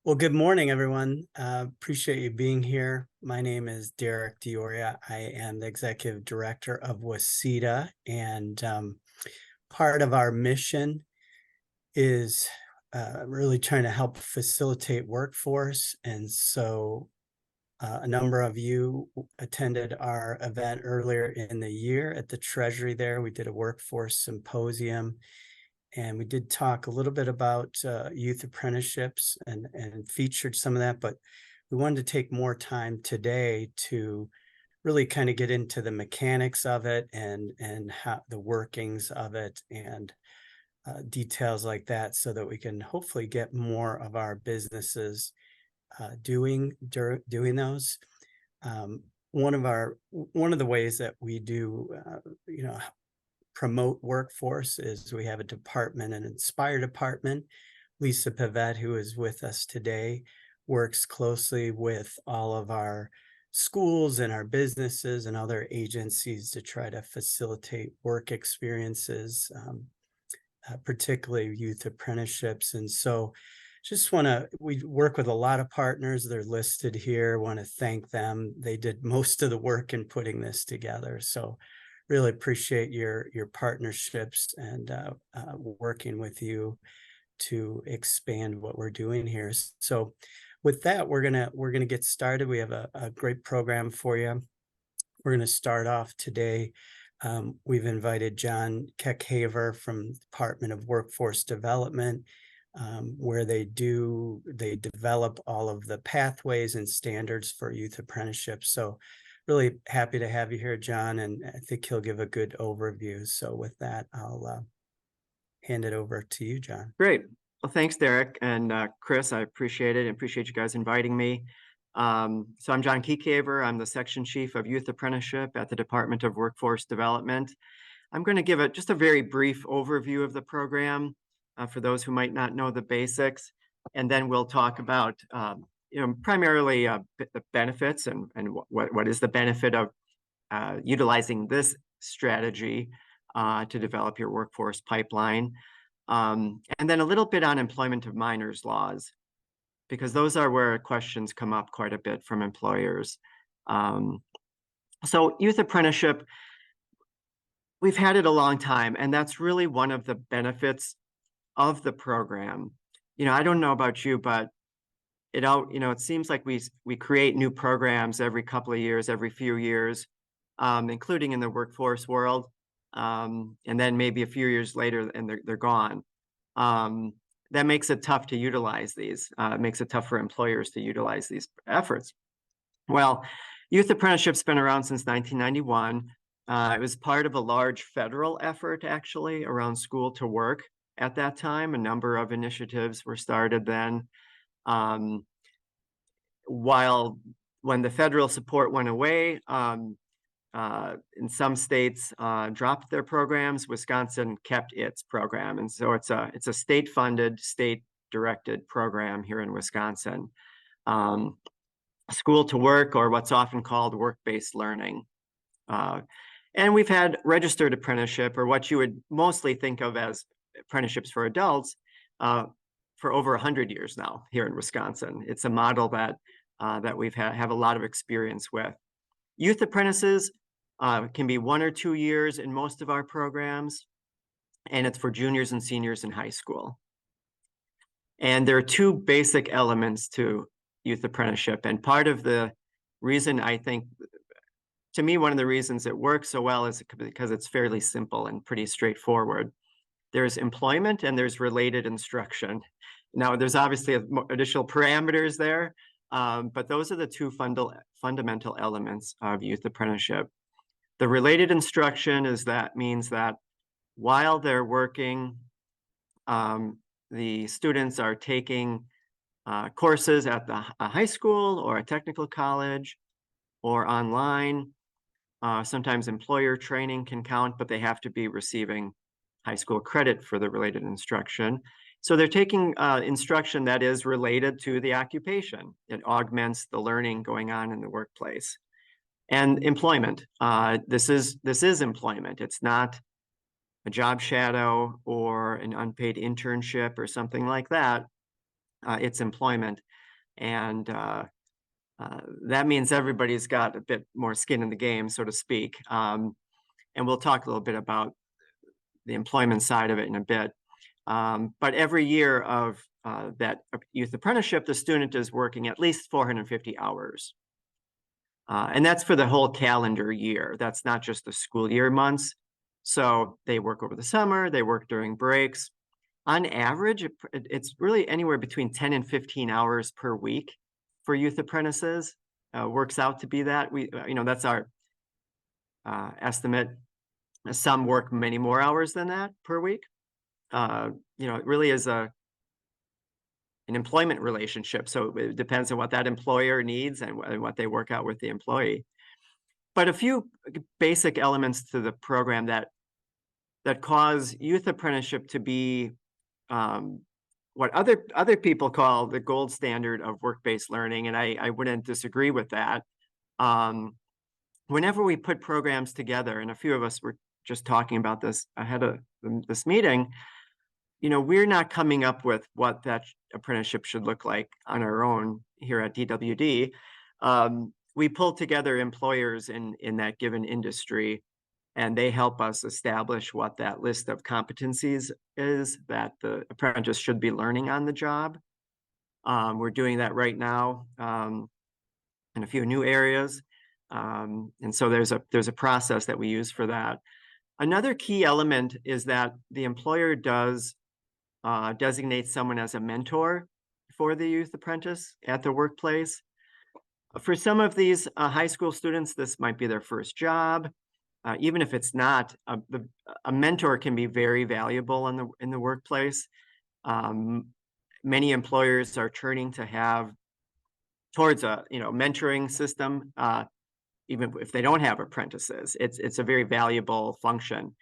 Well, good morning, everyone. Appreciate you being here. My name is Derek Dioria. I am the Executive Director of WCEDA, and part of our mission is really trying to help facilitate workforce. And so a number of you attended our event earlier in the year at the Treasury there. We did a workforce symposium. And we did talk a little bit about youth apprenticeships and featured some of that, but we wanted to take more time today to really kind of get into the mechanics of it and how the workings of it and details like that, so that we can hopefully get more of our businesses doing those. One of the ways that we do, promote workforce is we have a department, an Inspire department. Lisa Pavett, who is with us today, works closely with all of our schools and our businesses and other agencies to try to facilitate work experiences, particularly youth apprenticeships. And so we work with a lot of partners. They're listed here. Want to thank them. They did most of the work in putting this together. So really appreciate your partnerships and working with you to expand what we're doing here. So with that, we're gonna get started. We have a great program for you. We're gonna start off today. We've invited John Keckhaver from the Department of Workforce Development, where they develop all of the pathways and standards for youth apprenticeships. So really happy to have you here, John, and I think he'll give a good overview. So with that, I'll hand it over to you, John. Great. Well, thanks, Derek and Chris. I appreciate it. I appreciate you guys inviting me. So I'm John Keckhaver. I'm the Section Chief of Youth Apprenticeship at the Department of Workforce Development. I'm going to give just a very brief overview of the program for those who might not know the basics, and then we'll talk about primarily the benefits and what is the benefit of utilizing this strategy to develop your workforce pipeline. And then a little bit on employment of minors laws, because those are where questions come up quite a bit from employers. So youth apprenticeship, we've had it a long time, and that's really one of the benefits of the program. I don't know about you, but it seems like we create new programs every couple of years, every few years, including in the workforce world, and then maybe a few years later, and they're gone. That makes it tough to utilize these. It makes it tough for employers to utilize these efforts. Well, youth apprenticeship's been around since 1991. It was part of a large federal effort, actually, around school to work at that time. A number of initiatives were started then. When the federal support went away, in some states dropped their programs, Wisconsin kept its program. And so it's a state-funded, state-directed program here in Wisconsin. School to work, or what's often called work-based learning. And we've had registered apprenticeship, or what you would mostly think of as apprenticeships for adults, for over 100 years now here in Wisconsin. It's a model that we've have a lot of experience with. Youth apprentices can be 1 or 2 years in most of our programs, and it's for juniors and seniors in high school. And there are two basic elements to youth apprenticeship, and part of the reason, I think, to me, one of the reasons it works so well is because it's fairly simple and pretty straightforward. There's employment and there's related instruction. Now, there's obviously additional parameters there, but those are the two fundamental elements of youth apprenticeship. The related instruction means that while they're working, the students are taking courses at a high school or a technical college or online. Sometimes employer training can count, but they have to be receiving high school credit for the related instruction. So they're taking instruction that is related to the occupation. It augments the learning going on in the workplace. And employment, this is employment. It's not a job shadow or an unpaid internship or something like that. its employment. And that means everybody's got a bit more skin in the game, so to speak. And we'll talk a little bit about the employment side of it in a bit. But every year of that youth apprenticeship, the student is working at least 450 hours. And that's for the whole calendar year. That's not just the school year months. So they work over the summer, they work during breaks. On average, it's really anywhere between 10 and 15 hours per week for youth apprentices. Works out to be that. That's our estimate. Some work many more hours than that per week. It really is an employment relationship. So it depends on what that employer needs and what they work out with the employee. But a few basic elements to the program that cause youth apprenticeship to be what other people call the gold standard of work-based learning, and I wouldn't disagree with that. Whenever we put programs together, and a few of us were just talking about this ahead of this meeting, we're not coming up with what that apprenticeship should look like on our own here at DWD. We pull together employers in that given industry, and they help us establish what that list of competencies is that the apprentice should be learning on the job. We're doing that right now in a few new areas. And so there's a process that we use for that. Another key element is that the employer does designate someone as a mentor for the youth apprentice at the workplace. For some of these high school students, this might be their first job. Even if it's not, a mentor can be very valuable in the workplace. Many employers are turning to have towards a mentoring system, even if they don't have apprentices. It's a very valuable function,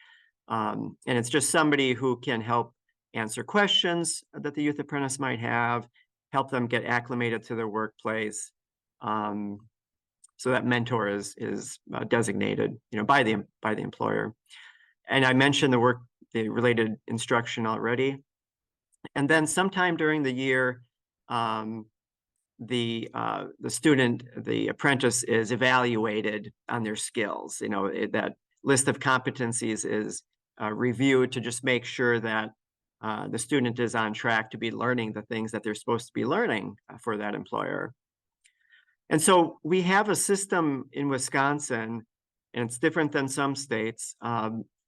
and it's just somebody who can help answer questions that the youth apprentice might have, help them get acclimated to their workplace. So that mentor is designated, by the employer. And I mentioned the related instruction already. And then sometime during the year, the student, the apprentice, is evaluated on their skills. That list of competencies is reviewed to just make sure that the student is on track to be learning the things that they're supposed to be learning for that employer. And so we have a system in Wisconsin, and it's different than some states,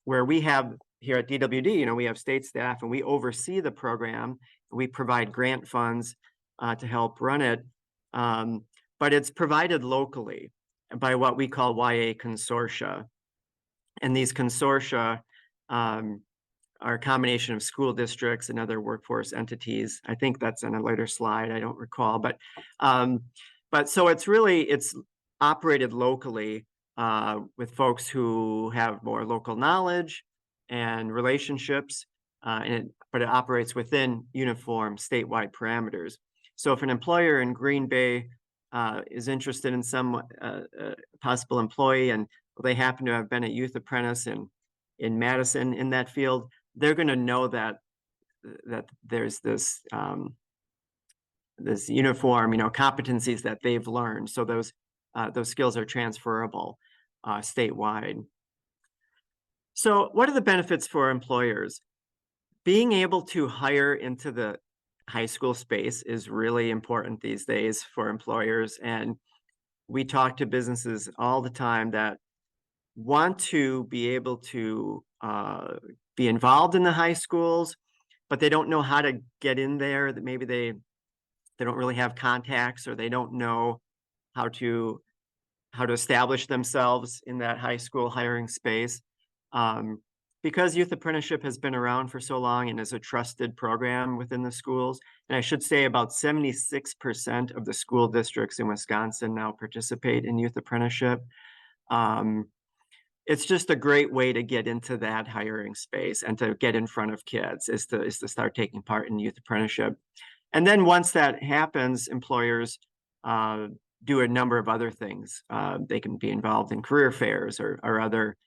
where we have here at DWD, we have state staff and we oversee the program. We provide grant funds to help run it, but it's provided locally by what we call YA consortia. And these consortia are a combination of school districts and other workforce entities. I think that's on a later slide, I don't recall, but so it's operated locally with folks who have more local knowledge and relationships, but it operates within uniform statewide parameters. So if an employer in Green Bay is interested in some possible employee, and they happen to have been a youth apprentice in Madison in that field, they're going to know that there's this uniform, competencies that they've learned. So those skills are transferable statewide. So what are the benefits for employers? Being able to hire into the high school space is really important these days for employers. And we talk to businesses all the time that want to be able to be involved in the high schools, but they don't know how to get in there. That maybe they don't really have contacts, or they don't know how to establish themselves in that high school hiring space. Because youth apprenticeship has been around for so long and is a trusted program within the schools, and I should say about 76% of the school districts in Wisconsin now participate in youth apprenticeship. It's just a great way to get into that hiring space and to get in front of kids is to start taking part in youth apprenticeship. And then once that happens, employers do a number of other things. They can be involved in career fairs or other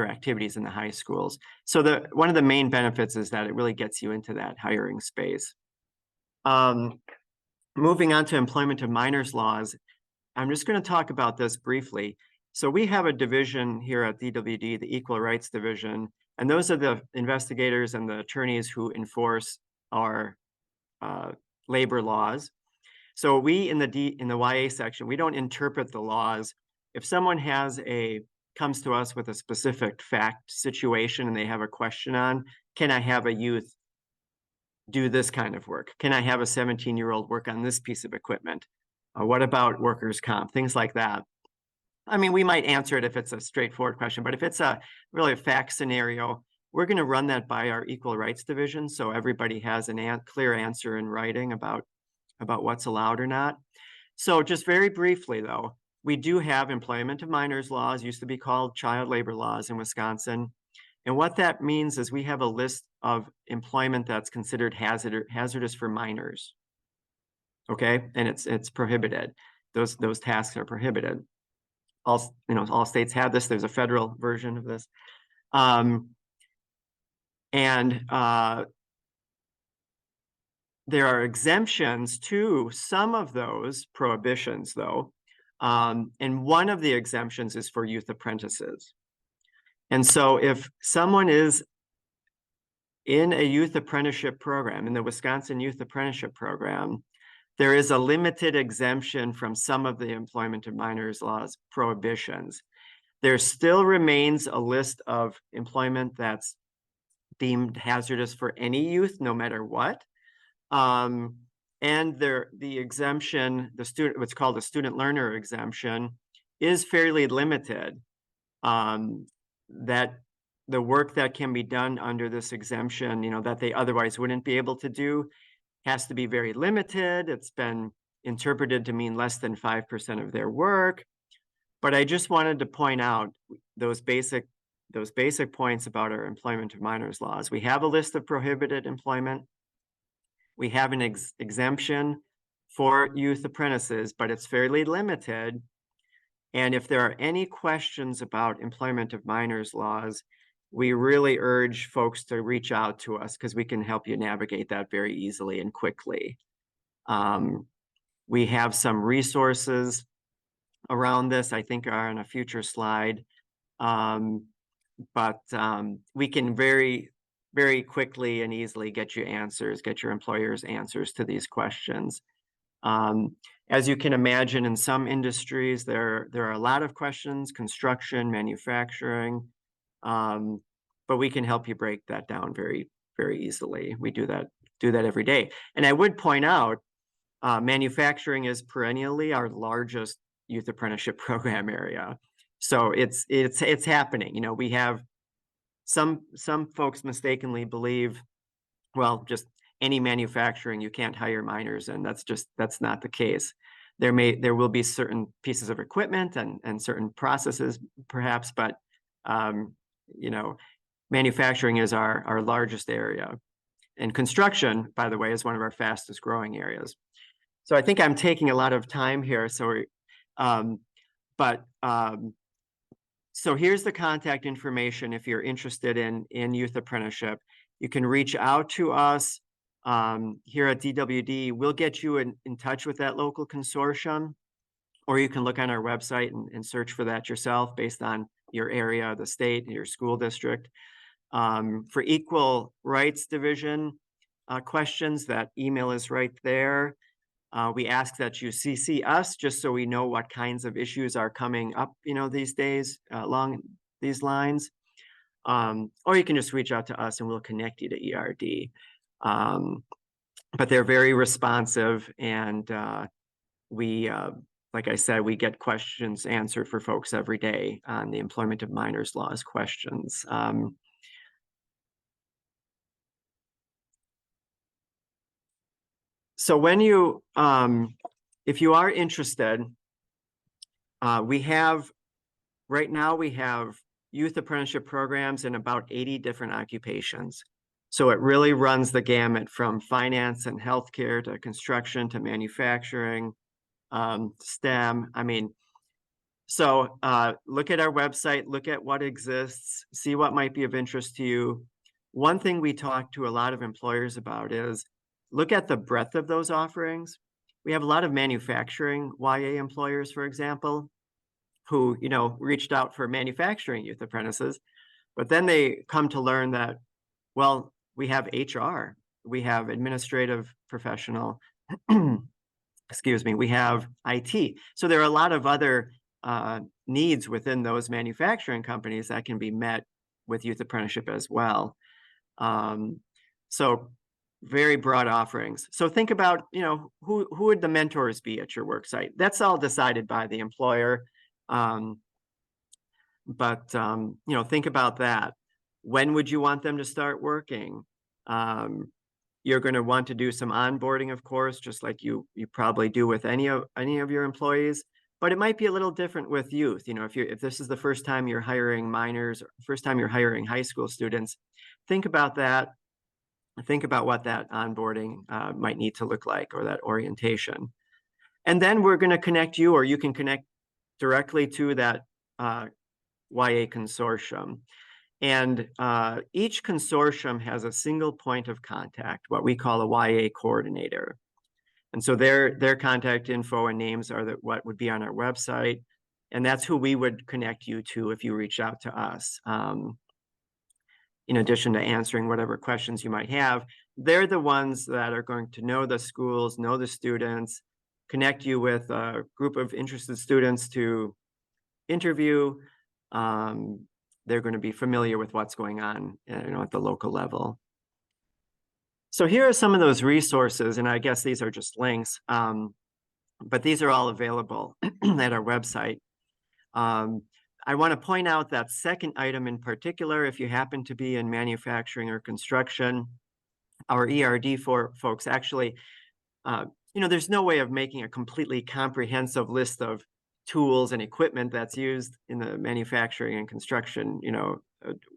activities in the high schools. So one of the main benefits is that it really gets you into that hiring space. Moving on to employment of minors laws, I'm just going to talk about this briefly. So we have a division here at DWD, the Equal Rights Division, and those are the investigators and the attorneys who enforce our labor laws. So we in the YA section, we don't interpret the laws. If someone comes to us with a specific fact situation and they have a question on, can I have a youth do this kind of work? Can I have a 17-year-old work on this piece of equipment? What about workers' comp? Things like that. I mean, we might answer it if it's a straightforward question, but if it's really a fact scenario, we're going to run that by our Equal Rights Division, so everybody has a clear answer in writing about what's allowed or not. So just very briefly, though, we do have employment of minors laws, used to be called child labor laws in Wisconsin. And what that means is we have a list of employment that's considered hazardous for minors. Okay, and it's prohibited. Those tasks are prohibited. All states have this. There's a federal version of this. There are exemptions to some of those prohibitions, though. And one of the exemptions is for youth apprentices. And so if someone is in a youth apprenticeship program, in the Wisconsin Youth Apprenticeship Program, there is a limited exemption from some of the employment of minors laws prohibitions. There still remains a list of employment that's deemed hazardous for any youth, no matter what. And the exemption, what's called a student learner exemption, is fairly limited. That the work that can be done under this exemption, that they otherwise wouldn't be able to do, has to be very limited. It's been interpreted to mean less than 5% of their work. But I just wanted to point out those basic points about our employment of minors laws. We have a list of prohibited employment. We have an exemption for youth apprentices, but it's fairly limited. And if there are any questions about employment of minors laws, we really urge folks to reach out to us because we can help you navigate that very easily and quickly. We have some resources around this, I think are on a future slide. But we can very, very quickly and easily get your employers answers to these questions. As you can imagine, in some industries, there are a lot of questions, construction, manufacturing, but we can help you break that down very, very easily. We do that every day. And I would point out, manufacturing is perennially our largest youth apprenticeship program area. So it's happening. We have some folks mistakenly believe, well, just any manufacturing, you can't hire minors, and that's not the case. There will be certain pieces of equipment and certain processes perhaps, but manufacturing is our largest area. And construction, by the way, is one of our fastest growing areas. So I think I'm taking a lot of time here. So here's the contact information if you're interested in youth apprenticeship. You can reach out to us here at DWD. We'll get you in touch with that local consortium, or you can look on our website and search for that yourself based on your area, the state, your school district. For Equal Rights Division questions, that email is right there. We ask that you CC us just so we know what kinds of issues are coming up, these days along these lines. Or you can just reach out to us and we'll connect you to ERD. But they're very responsive, and like I said, we get questions answered for folks every day on the employment of minors laws questions. So when if you are interested, right now we have youth apprenticeship programs in about 80 different occupations. So it really runs the gamut from finance and healthcare to construction to manufacturing, STEM. So look at our website, look at what exists, see what might be of interest to you. One thing we talk to a lot of employers about is look at the breadth of those offerings. We have a lot of manufacturing YA employers, for example, who, reached out for manufacturing youth apprentices, but then they come to learn that, well, we have HR, we have administrative professional, excuse me, we have IT. So there are a lot of other needs within those manufacturing companies that can be met with youth apprenticeship as well. So very broad offerings. So think about, who would the mentors be at your work site? That's all decided by the employer. But think about that. When would you want them to start working? You're going to want to do some onboarding, of course, just like you probably do with any of your employees. But it might be a little different with youth. If this is the first time you're hiring minors, or first time you're hiring high school students, think about that. Think about what that onboarding might need to look like, or that orientation. And then we're going to connect you, or you can connect directly to that YA consortium. And each consortium has a single point of contact, what we call a YA coordinator. And so their contact info and names are what would be on our website. And that's who we would connect you to if you reach out to us. In addition to answering whatever questions you might have, they're the ones that are going to know the schools, know the students, connect you with a group of interested students to interview. They're going to be familiar with what's going on, at the local level. So here are some of those resources, and I guess these are just links, but these are all available at our website. I want to point out that second item in particular, if you happen to be in manufacturing or construction, our ERD folks actually, there's no way of making a completely comprehensive list of tools and equipment that's used in the manufacturing and construction,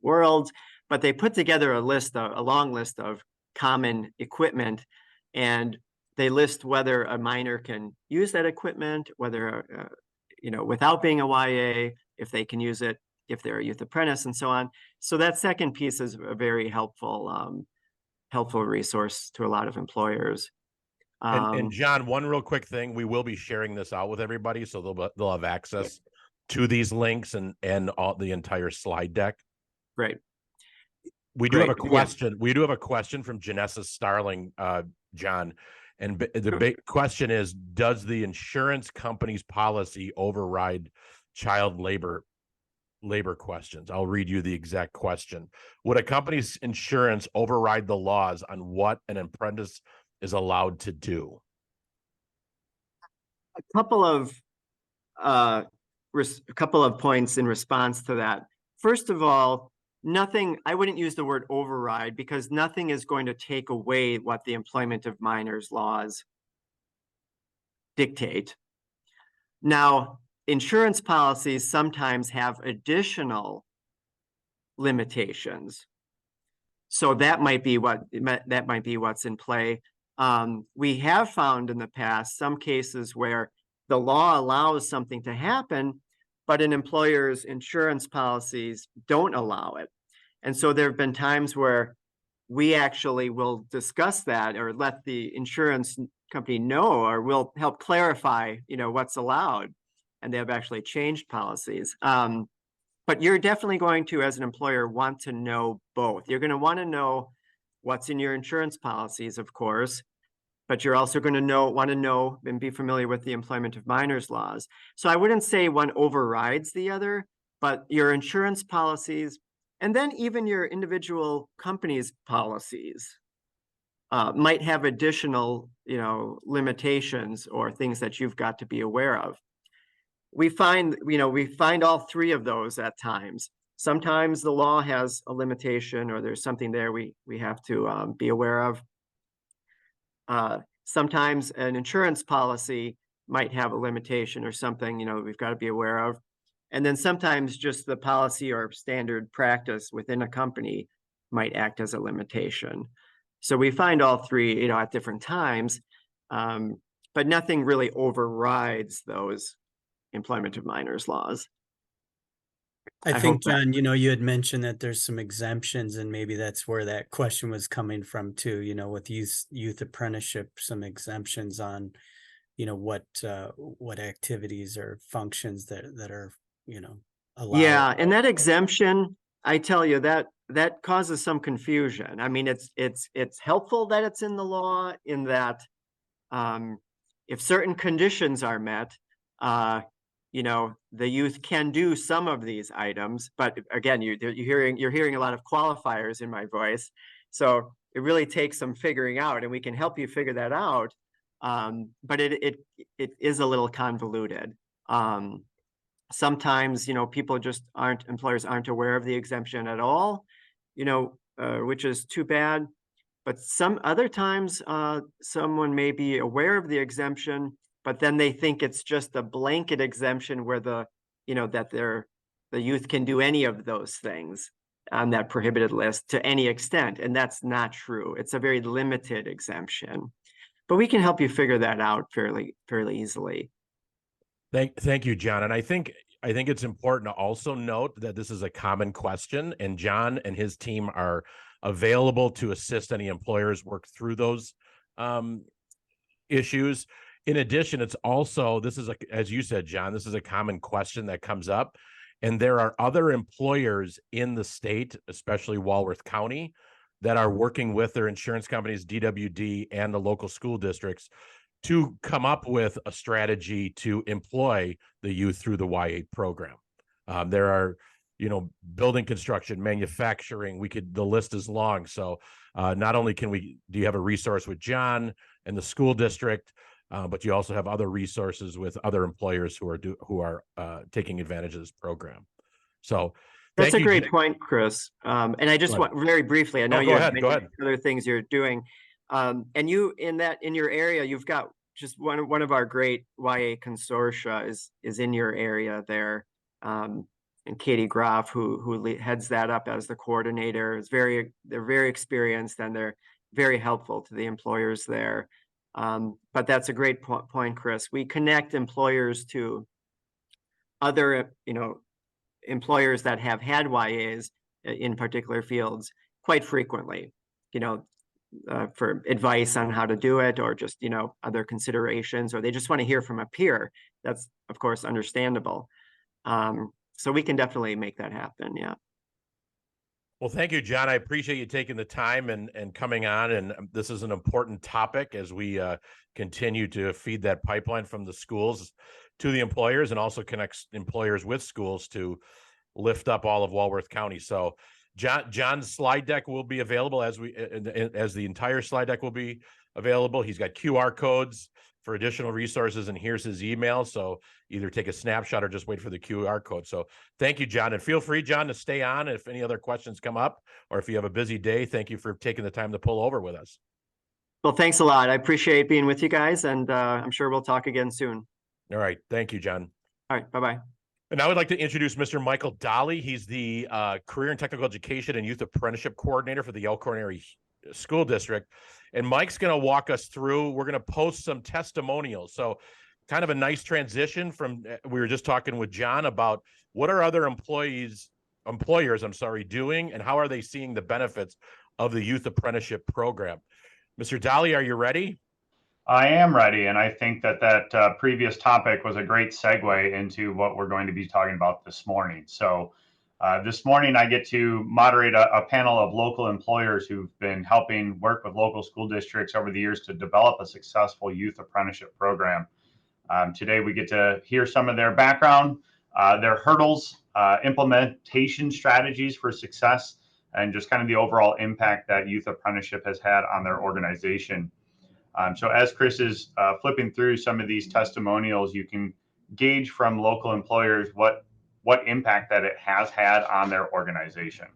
world, but they put together a long list of common equipment, and they list whether a minor can use that equipment, whether, without being a YA, if they can use it, if they're a youth apprentice, and so on. So that second piece is a very helpful resource to a lot of employers. And John, one real quick thing, we will be sharing this out with everybody, so they'll have access to these links and all the entire slide deck. Great. We do have a question. We do have a question from Janessa Starling, John, and the big question is: does the insurance company's policy override child labor questions? I'll read you the exact question. Would a company's insurance override the laws on what an apprentice is allowed to do? A couple of points in response to that. First of all, I wouldn't use the word override, because nothing is going to take away what the employment of minors laws dictate. Now, insurance policies sometimes have additional limitations. So that might be what's in play. We have found in the past some cases where the law allows something to happen, but an employer's insurance policies don't allow it. And so there have been times where we actually will discuss that, or let the insurance company know, or we'll help clarify, what's allowed. And they have actually changed policies. But you're definitely going to, as an employer, want to know both. You're going to want to know what's in your insurance policies, of course, but you're also going to want to know and be familiar with the employment of minors laws. So I wouldn't say one overrides the other, but your insurance policies, and then even your individual company's policies, might have additional, limitations or things that you've got to be aware of. We find all three of those at times. Sometimes the law has a limitation, or there's something there we have to be aware of. Sometimes an insurance policy might have a limitation or something, we've got to be aware of. And then sometimes just the policy or standard practice within a company might act as a limitation. So we find all three, at different times, but nothing really overrides those employment of minors laws. I I think, hope that, John, you had mentioned that there's some exemptions, and maybe that's where that question was coming from too, with youth apprenticeship, some exemptions on, what activities or functions that are, allowed. yeah, and that exemption, I tell you, that causes some confusion. I mean, it's helpful that it's in the law in that if certain conditions are met, the youth can do some of these items. But again, you're hearing a lot of qualifiers in my voice, so it really takes some figuring out, and we can help you figure that out. But it is a little convoluted. Sometimes, employers aren't aware of the exemption at all, which is too bad. But some other times, someone may be aware of the exemption, but then they think it's just a blanket exemption where that the youth can do any of those things on that prohibited list to any extent. And that's not true. It's a very limited exemption, but we can help you figure that out fairly easily. Thank you, John. And I think it's important to also note that this is a common question, and John and his team are available to assist any employers work through those issues. In addition, it's also, as you said, John, this is a common question that comes up, and there are other employers in the state, especially Walworth County, that are working with their insurance companies, DWD, and the local school districts to come up with a strategy to employ the youth through the Y8 program. There are, building construction, manufacturing, the list is long. So not only do you have a resource with John and the school district, but you also have other resources with other employers who are taking advantage of this program. So that's a great point, Chris. And I just want very briefly, I know you have other things you're doing. And you in your area, you've got just one of our great YA consortia is in your area there. And Katie Groff, who heads that up as the coordinator, they're very experienced, and they're very helpful to the employers there. But that's a great point, Chris. We connect employers to other, employers that have had YAs in particular fields quite frequently, for advice on how to do it, or just, other considerations, or they just want to hear from a peer. That's, of course, understandable. So we can definitely make that happen. Yeah. Well, thank you, John. I appreciate you taking the time and coming on. And this is an important topic as we continue to feed that pipeline from the schools to the employers, and also connects employers with schools to lift up all of Walworth County. So John's slide deck will be available as the entire slide deck will be available. He's got QR codes for additional resources, and here's his email. So either take a snapshot or just wait for the QR code. So thank you, John, and feel free, John, to stay on if any other questions come up, or if you have a busy day. Thank you for taking the time to pull over with us. Well, thanks a lot. I appreciate being with you guys, and I'm sure we'll talk again soon. All right. Thank you, John. All right. Bye-bye. And I would like to introduce Mr. Michael Dahle. He's the Career and Technical Education and Youth Apprenticeship Coordinator for the Elkhorn Area School District. And Mike's going to walk us through, we're going to post some testimonials. So kind of a nice transition from, we were just talking with John about what are other employers, doing, and how are they seeing the benefits of the Youth Apprenticeship Program. Mr. Dahle, are you ready? I am ready, and I think that previous topic was a great segue into what we're going to be talking about this morning. So this morning I get to moderate a panel of local employers who've been helping work with local school districts over the years to develop a successful youth apprenticeship program. Today we get to hear some of their background, their hurdles, implementation strategies for success, and just kind of the overall impact that youth apprenticeship has had on their organization. So as Chris is flipping through some of these testimonials, you can gauge from local employers what impact that it has had on their organization.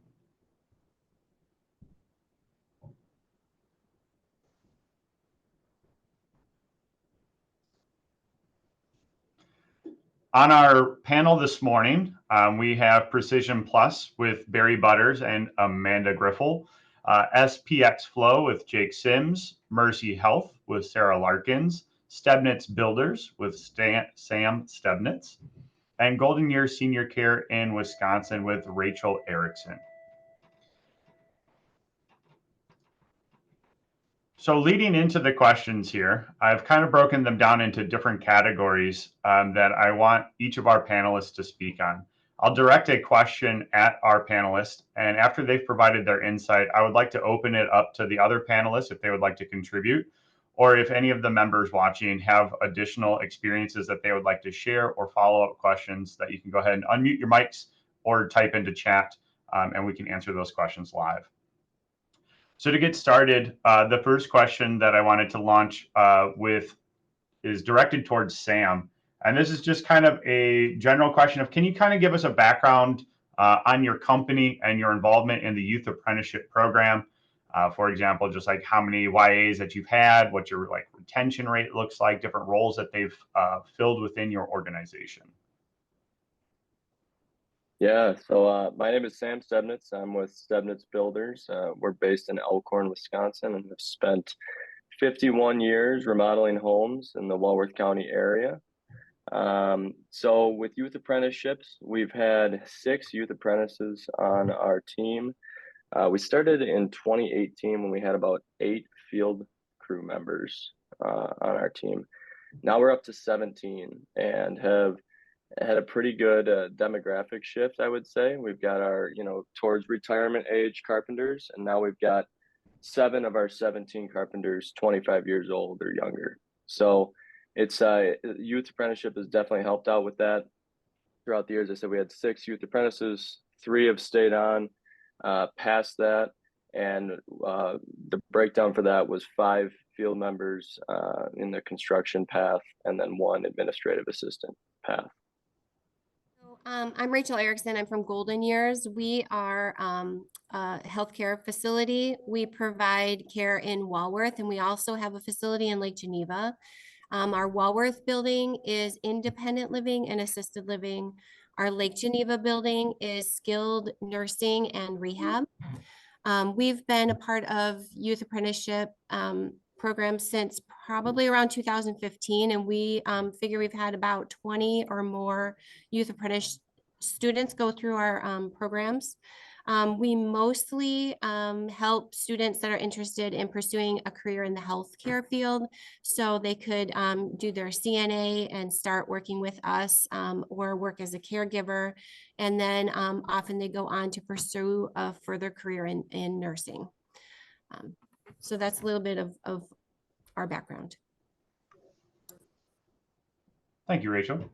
On our panel this morning, we have Precision Plus with Barry Butters and Amanda Griffel, SPX Flow with Jake Sims, Mercy Health with Sarah Larkins, Stebnitz Builders with Sam Stebnitz, and Golden Years Senior Care in Wisconsin with Rachel Erickson. So leading into the questions here, I've kind of broken them down into different categories that I want each of our panelists to speak on. I'll direct a question at our panelists, and after they've provided their insight, I would like to open it up to the other panelists if they would like to contribute, or if any of the members watching have additional experiences that they would like to share or follow-up questions, that you can go ahead and unmute your mics or type into chat, and we can answer those questions live. So to get started, the first question that I wanted to launch with is directed towards Sam. And this is just kind of a general question of, can you kind of give us a background on your company and your involvement in the Youth Apprenticeship program? For example, just like how many YAs that you've had, what your like retention rate looks like, different roles that they've filled within your organization. Yeah, so my name is Sam Stebnitz. I'm with Stebnitz Builders. We're based in Elkhorn, Wisconsin, and have spent 51 years remodeling homes in the Walworth County area. So with Youth Apprenticeships, we've had 6 youth apprentices on our team. We started in 2018 when we had about 8 field crew members on our team. Now we're up to 17 and have had a pretty good demographic shift, I would say. We've got our, towards retirement age carpenters, and now we've got 7 of our 17 carpenters 25 years old or younger. So it's youth apprenticeship has definitely helped out with that throughout the years. I said we had 6 youth apprentices, 3 have stayed on past that, and the breakdown for that was 5 field members in the construction path and then 1 administrative assistant path. I'm Rachel Erickson. I'm from Golden Years. We are a healthcare facility. We provide care in Walworth, and we also have a facility in Lake Geneva. Our Walworth building is independent living and assisted living. Our Lake Geneva building is skilled nursing and rehab. We've been a part of youth apprenticeship program since probably around 2015, and we figure we've had about 20 or more youth apprentice students go through our programs. We mostly help students that are interested in pursuing a career in the healthcare field, so they could do their CNA and start working with us or work as a caregiver, and then often they go on to pursue a further career in nursing. So that's a little bit of our background. Thank you, Rachel.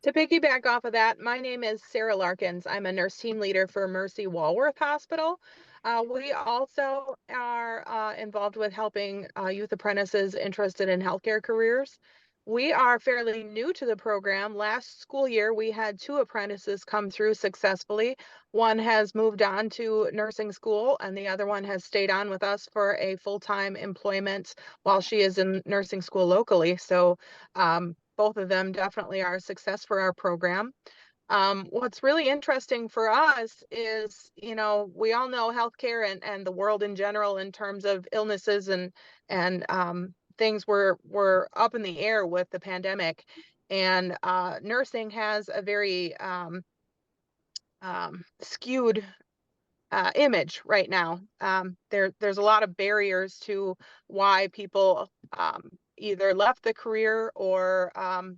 To piggyback off of that, my name is Sarah Larkins. I'm a nurse team leader for Mercy Walworth Hospital. We also are involved with helping youth apprentices interested in healthcare careers. We are fairly new to the program. Last school year, we had 2 apprentices come through successfully. One has moved on to nursing school, and the other one has stayed on with us for a full-time employment while she is in nursing school locally. So both of them definitely are a success for our program. What's really interesting for us is, we all know healthcare and the world in general in terms of illnesses and things were up in the air with the pandemic, and nursing has a very skewed image right now. There's a lot of barriers to why people either left the career or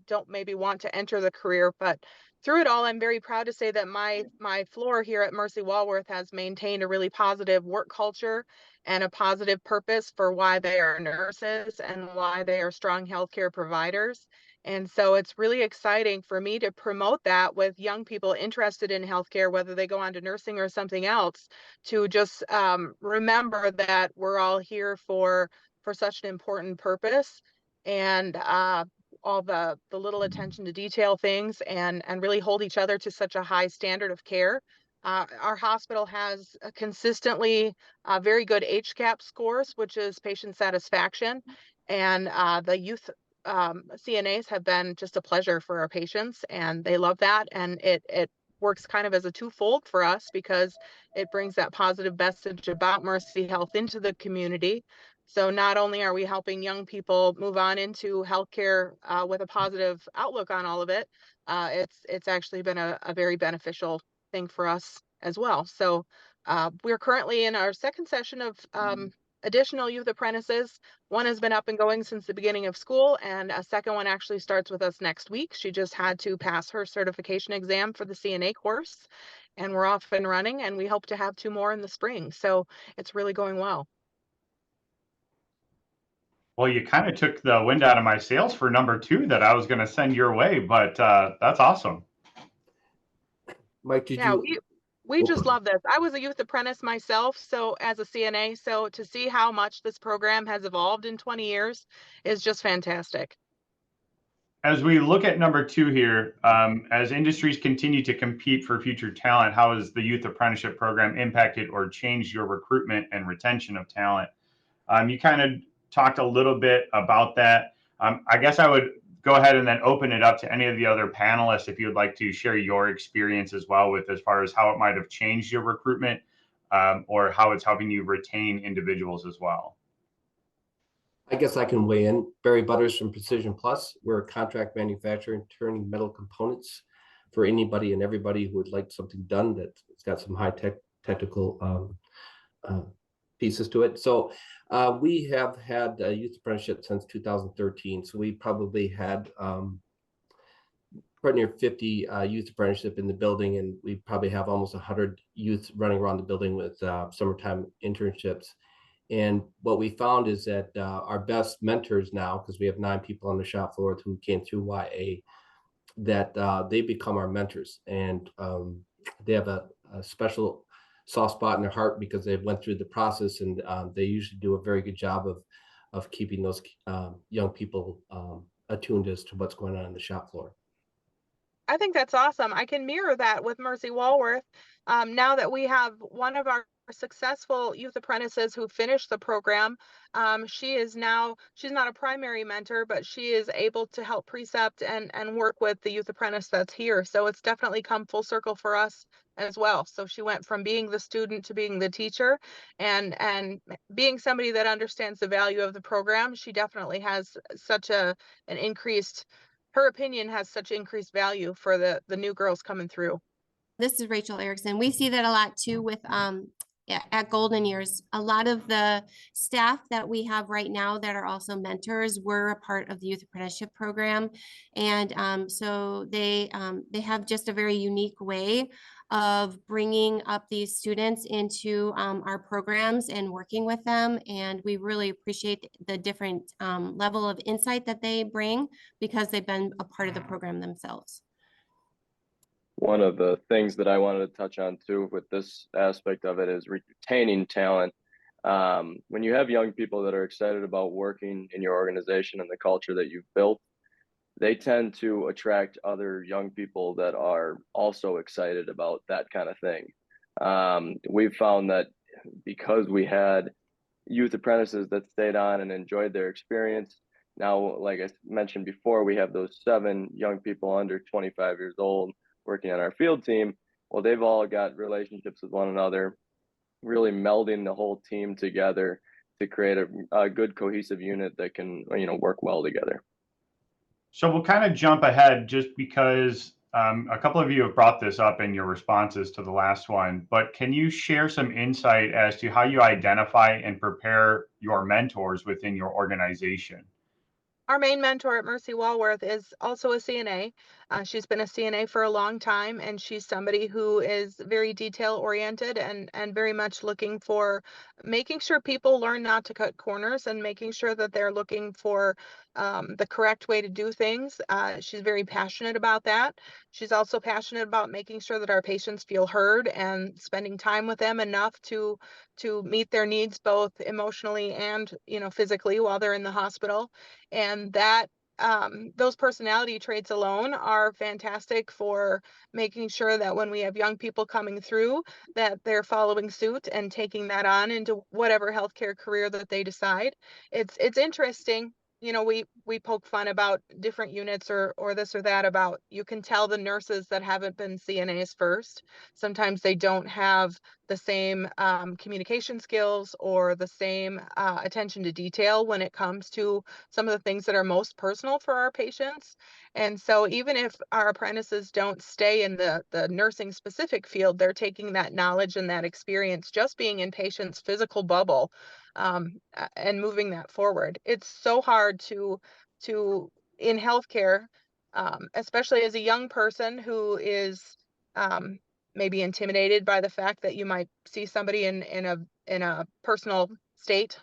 don't maybe want to enter the career. But through it all, I'm very proud to say that my floor here at Mercy Walworth has maintained a really positive work culture and a positive purpose for why they are nurses and why they are strong healthcare providers. And so it's really exciting for me to promote that with young people interested in healthcare, whether they go on to nursing or something else, to just remember that we're all here for such an important purpose, and all the little attention to detail things, and really hold each other to such a high standard of care. Our hospital has consistently very good HCAP scores, which is patient satisfaction, and the youth CNAs have been just a pleasure for our patients, and they love that, and it works kind of as a twofold for us because it brings that positive message about Mercy Health into the community, So not only are we helping young people move on into healthcare with a positive outlook on all of it, it's actually been a very beneficial thing for us as well. So we're currently in our second session of additional youth apprentices. One has been up and going since the beginning of school, and a second one actually starts with us next week. She just had to pass her certification exam for the CNA course, and we're off and running, and we hope to have 2 more in the spring. So it's really going well. Well, you kind of took the wind out of my sails for number 2 that I was going to send your way, but that's awesome. Mike, did Yeah, you? we just love this. I was a youth apprentice myself, so as a CNA, so to see how much this program has evolved in 20 years is just fantastic. As we look at number 2 here, as industries continue to compete for future talent, how has the Youth Apprenticeship Program impacted or changed your recruitment and retention of talent? You kind of talked a little bit about that. I guess I would go ahead and then open it up to any of the other panelists if you would like to share your experience as well with as far as how it might have changed your recruitment or how it's helping you retain individuals as well. I guess I can weigh in. Barry Butters from Precision Plus. We're a contract manufacturer turning metal components for anybody and everybody who would like something done that's got some high technical pieces to it. So we have had a youth apprenticeship since 2013. So we probably had pretty near 50 youth apprenticeship in the building, and we probably have almost 100 youth running around the building with summertime internships. And what we found is that our best mentors now, because we have 9 people on the shop floor who came through YA, that they become our mentors, and they have a special soft spot in their heart because they went through the process, and they usually do a very good job of keeping those young people attuned as to what's going on in the shop floor. I think that's awesome. I can mirror that with Mercy Walworth. Now that we have one of our successful youth apprentices who finished the program, she's not a primary mentor, but she is able to help precept and work with the youth apprentice that's here. So it's definitely come full circle for us as well. So she went from being the student to being the teacher, and being somebody that understands the value of the program. She definitely has such an increased, her opinion has such increased value for the new girls coming through. This is Rachel Erickson. We see that a lot too with at Golden Years. A lot of the staff that we have right now that are also mentors were a part of the Youth Apprenticeship Program. And so they have just a very unique way of bringing up these students into our programs and working with them. And we really appreciate the different level of insight that they bring because they've been a part of the program themselves. One of the things that I wanted to touch on too with this aspect of it is retaining talent. When you have young people that are excited about working in your organization and the culture that you've built, they tend to attract other young people that are also excited about that kind of thing. We've found that because we had youth apprentices that stayed on and enjoyed their experience, now, like I mentioned before, we have those 7 young people under 25 years old working on our field team. Well, they've all got relationships with one another, really melding the whole team together to create a good cohesive unit that can, work well together. So we'll kind of jump ahead just because a couple of you have brought this up in your responses to the last one, but can you share some insight as to how you identify and prepare your mentors within your organization? Our main mentor at Mercy Walworth is also a CNA. She's been a CNA for a long time, and she's somebody who is very detail oriented and very much looking for making sure people learn not to cut corners and making sure that they're looking for the correct way to do things. She's very passionate about that. She's also passionate about making sure that our patients feel heard and spending time with them enough to meet their needs both emotionally and physically while they're in the hospital. And that those personality traits alone are fantastic for making sure that when we have young people coming through, that they're following suit and taking that on into whatever healthcare career that they decide. It's interesting. we poke fun about different units or this or that, about you can tell the nurses that haven't been CNAs first. Sometimes they don't have the same communication skills or the same attention to detail when it comes to some of the things that are most personal for our patients. And so even if our apprentices don't stay in the nursing specific field, they're taking that knowledge and that experience just being in patients' physical bubble, and moving that forward. It's so hard to in healthcare, especially as a young person who is maybe intimidated by the fact that you might see somebody in a personal state,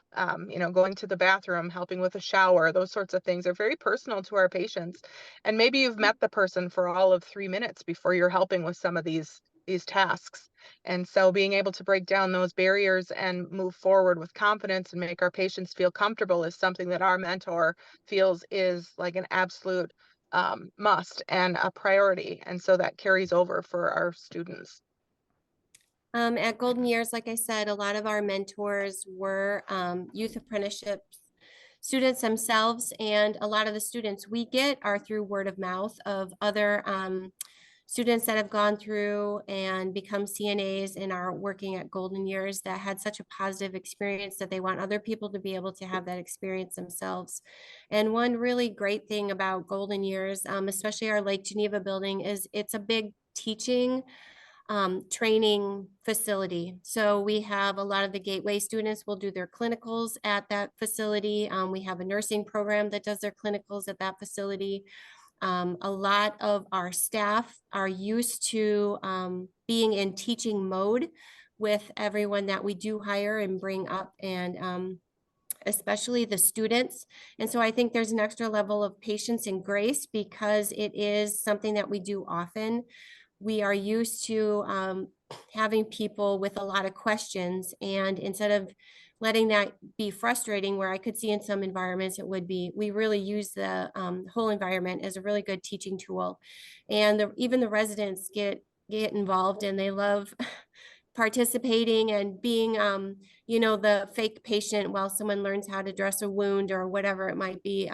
going to the bathroom, helping with a shower. Those sorts of things are very personal to our patients. And maybe you've met the person for all of 3 minutes before you're helping with some of these tasks. And so being able to break down those barriers and move forward with confidence and make our patients feel comfortable is something that our mentor feels is like an absolute must and a priority. And so that carries over for our students. At Golden Years, like I said, a lot of our mentors were youth apprenticeship students themselves, and a lot of the students we get are through word of mouth of other students that have gone through and become CNAs and are working at Golden Years that had such a positive experience that they want other people to be able to have that experience themselves. And one really great thing about Golden Years, especially our Lake Geneva building, is it's a big teaching training facility. So we have a lot of the Gateway students will do their clinicals at that facility. We have a nursing program that does their clinicals at that facility. A lot of our staff are used to being in teaching mode with everyone that we do hire and bring up, and especially the students. And so I think there's an extra level of patience and grace because it is something that we do often. We are used to having people with a lot of questions, and instead of letting that be frustrating, where I could see in some environments it would be, we really use the whole environment as a really good teaching tool. And even the residents get involved, and they love participating and being the fake patient while someone learns how to dress a wound or whatever it might be.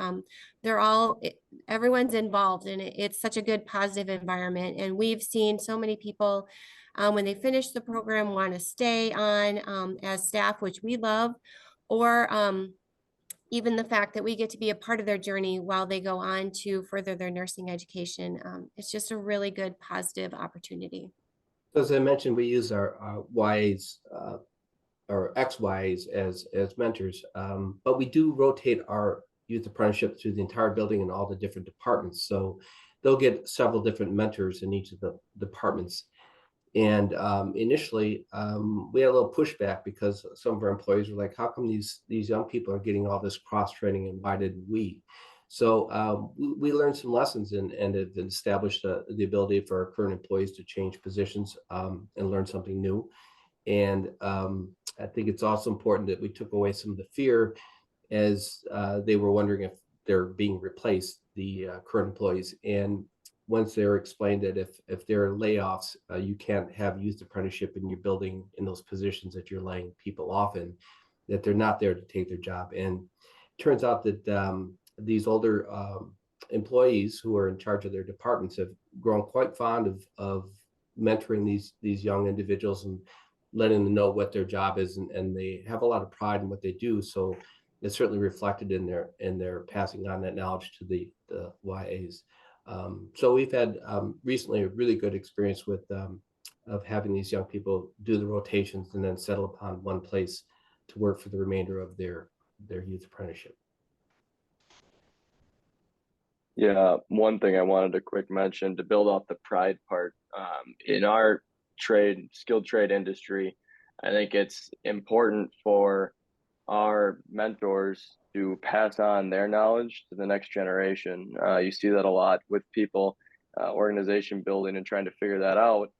Everyone's involved, and it's such a good positive environment. And we've seen so many people when they finish the program want to stay on as staff, which we love, or even the fact that we get to be a part of their journey while they go on to further their nursing education. It's just a really good positive opportunity. As I mentioned, we use our YAs or XYs as mentors, but we do rotate our youth apprenticeship through the entire building and all the different departments. So they'll get several different mentors in each of the departments. And initially, we had a little pushback because some of our employees were like, how come these young people are getting all this cross training, and why didn't we? So we learned some lessons and have established the ability for our current employees to change positions and learn something new. And I think it's also important that we took away some of the fear as they were wondering if they're being replaced, the current employees. And once they were explained that if there are layoffs, you can't have youth apprenticeship in your building in those positions that you're laying people off in, that they're not there to take their job. And it turns out that these older employees who are in charge of their departments have grown quite fond of mentoring these young individuals and letting them know what their job is, and they have a lot of pride in what they do. So it's certainly reflected in their passing on that knowledge to the YAs. So we've had recently a really good experience with of having these young people do the rotations and then settle upon one place to work for the remainder of their youth apprenticeship. Yeah, one thing I wanted to quick mention to build off the pride part, in our skilled trade industry, I think it's important for our mentors to pass on their knowledge to the next generation. You see that a lot with people, organization building and trying to figure that out,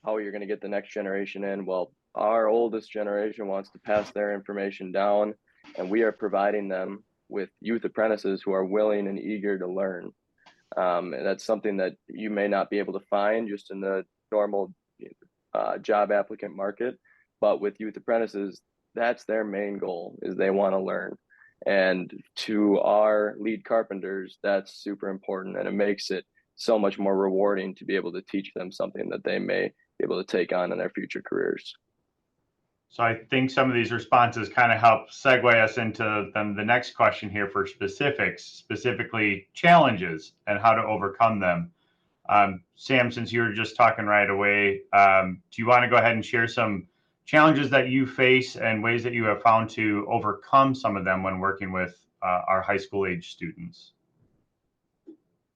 how you're going to get the next generation in. Well, our oldest generation wants to pass their information down, and we are providing them with youth apprentices who are willing and eager to learn. And that's something that you may not be able to find just in the normal job applicant market, but with youth apprentices, that's their main goal, is they want to learn. And to our lead carpenters, that's super important, and it makes it so much more rewarding to be able to teach them something that they may be able to take on in their future careers. So I think some of these responses kind of help segue us into the next question here for specifics, specifically challenges and how to overcome them. Sam, since you were just talking right away, do you want to go ahead and share some challenges that you face and ways that you have found to overcome some of them when working with our high school age students?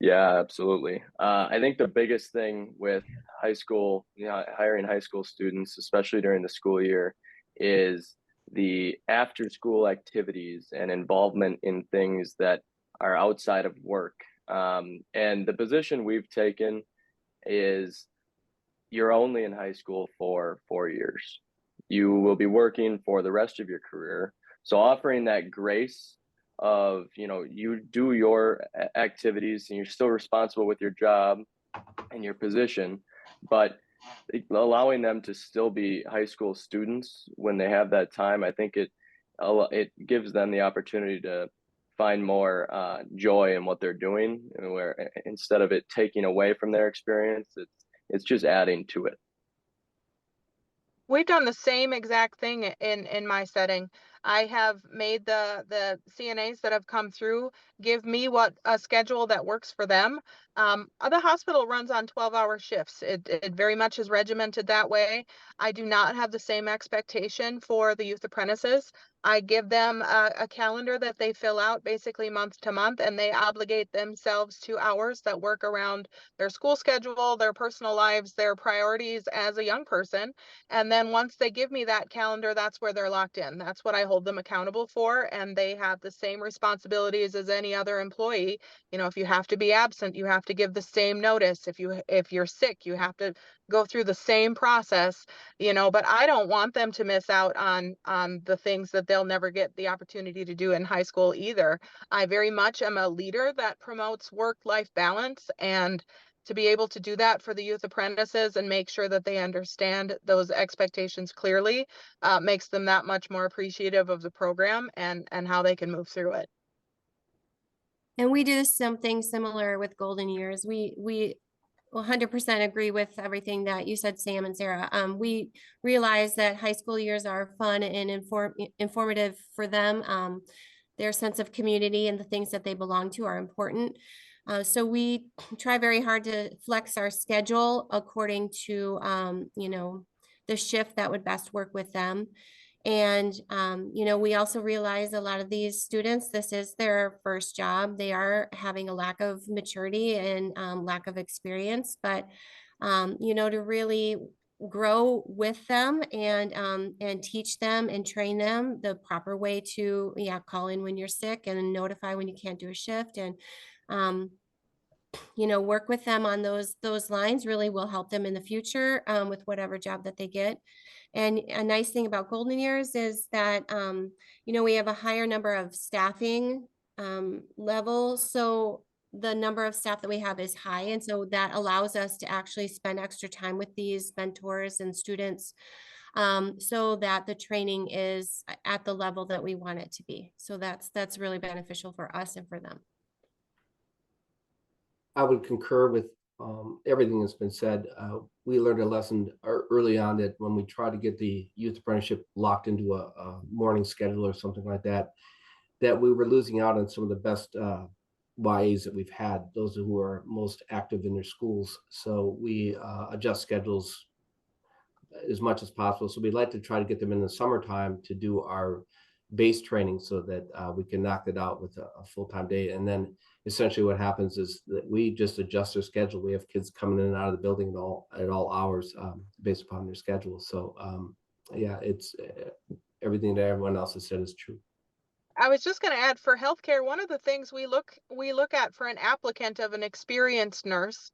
Yeah, absolutely. I think the biggest thing with high school, hiring high school students, especially during the school year, is the after school activities and involvement in things that are outside of work. And the position we've taken is you're only in high school for 4 years. You will be working for the rest of your career. So offering that grace of, you do your activities and you're still responsible with your job and your position, but allowing them to still be high school students when they have that time, I think it gives them the opportunity to find more joy in what they're doing, where instead of it taking away from their experience, it's just adding to it. We've done the same exact thing in my setting. I have made the CNAs that have come through give me a schedule that works for them. The hospital runs on 12-hour shifts. It very much is regimented that way. I do not have the same expectation for the youth apprentices. I give them a calendar that they fill out basically month to month, and they obligate themselves to hours that work around their school schedule, their personal lives, their priorities as a young person. And then once they give me that calendar, that's where they're locked in. That's what I hold them accountable for. And they have the same responsibilities as any other employee. If you have to be absent, you have to give the same notice. If you're sick, you have to go through the same process, but I don't want them to miss out on the things that they'll never get the opportunity to do in high school either. I very much am a leader that promotes work-life balance, and to be able to do that for the youth apprentices and make sure that they understand those expectations clearly makes them that much more appreciative of the program and how they can move through it. And we do something similar with golden years. We 100% agree with everything that you said, Sam and Sarah. We realize that high school years are fun and informative for them. Their sense of community and the things that they belong to are important. So we try very hard to flex our schedule according to, the shift that would best work with them. And, we also realize a lot of these students, this is their first job. They are having a lack of maturity and lack of experience, but, to really grow with them and teach them and train them the proper way to, call in when you're sick and notify when you can't do a shift, and, work with them on those lines really will help them in the future with whatever job that they get. And a nice thing about golden years is that, we have a higher number of staffing levels. So the number of staff that we have is high. And so that allows us to actually spend extra time with these mentors and students so that the training is at the level that we want it to be. So that's really beneficial for us and for them. I would concur with everything that's been said. We learned a lesson early on that when we try to get the youth apprenticeship locked into a morning schedule or something like that, that we were losing out on some of the best YAs that we've had, those who are most active in their schools. So we adjust schedules as much as possible. So we'd like to try to get them in the summertime to do our base training so that we can knock it out with a full-time day. And then essentially what happens is that we just adjust their schedule. We have kids coming in and out of the building at all hours based upon their schedule. So it's everything that everyone else has said is true. I was just going to add, for healthcare, one of the things we look at for an applicant of an experienced nurse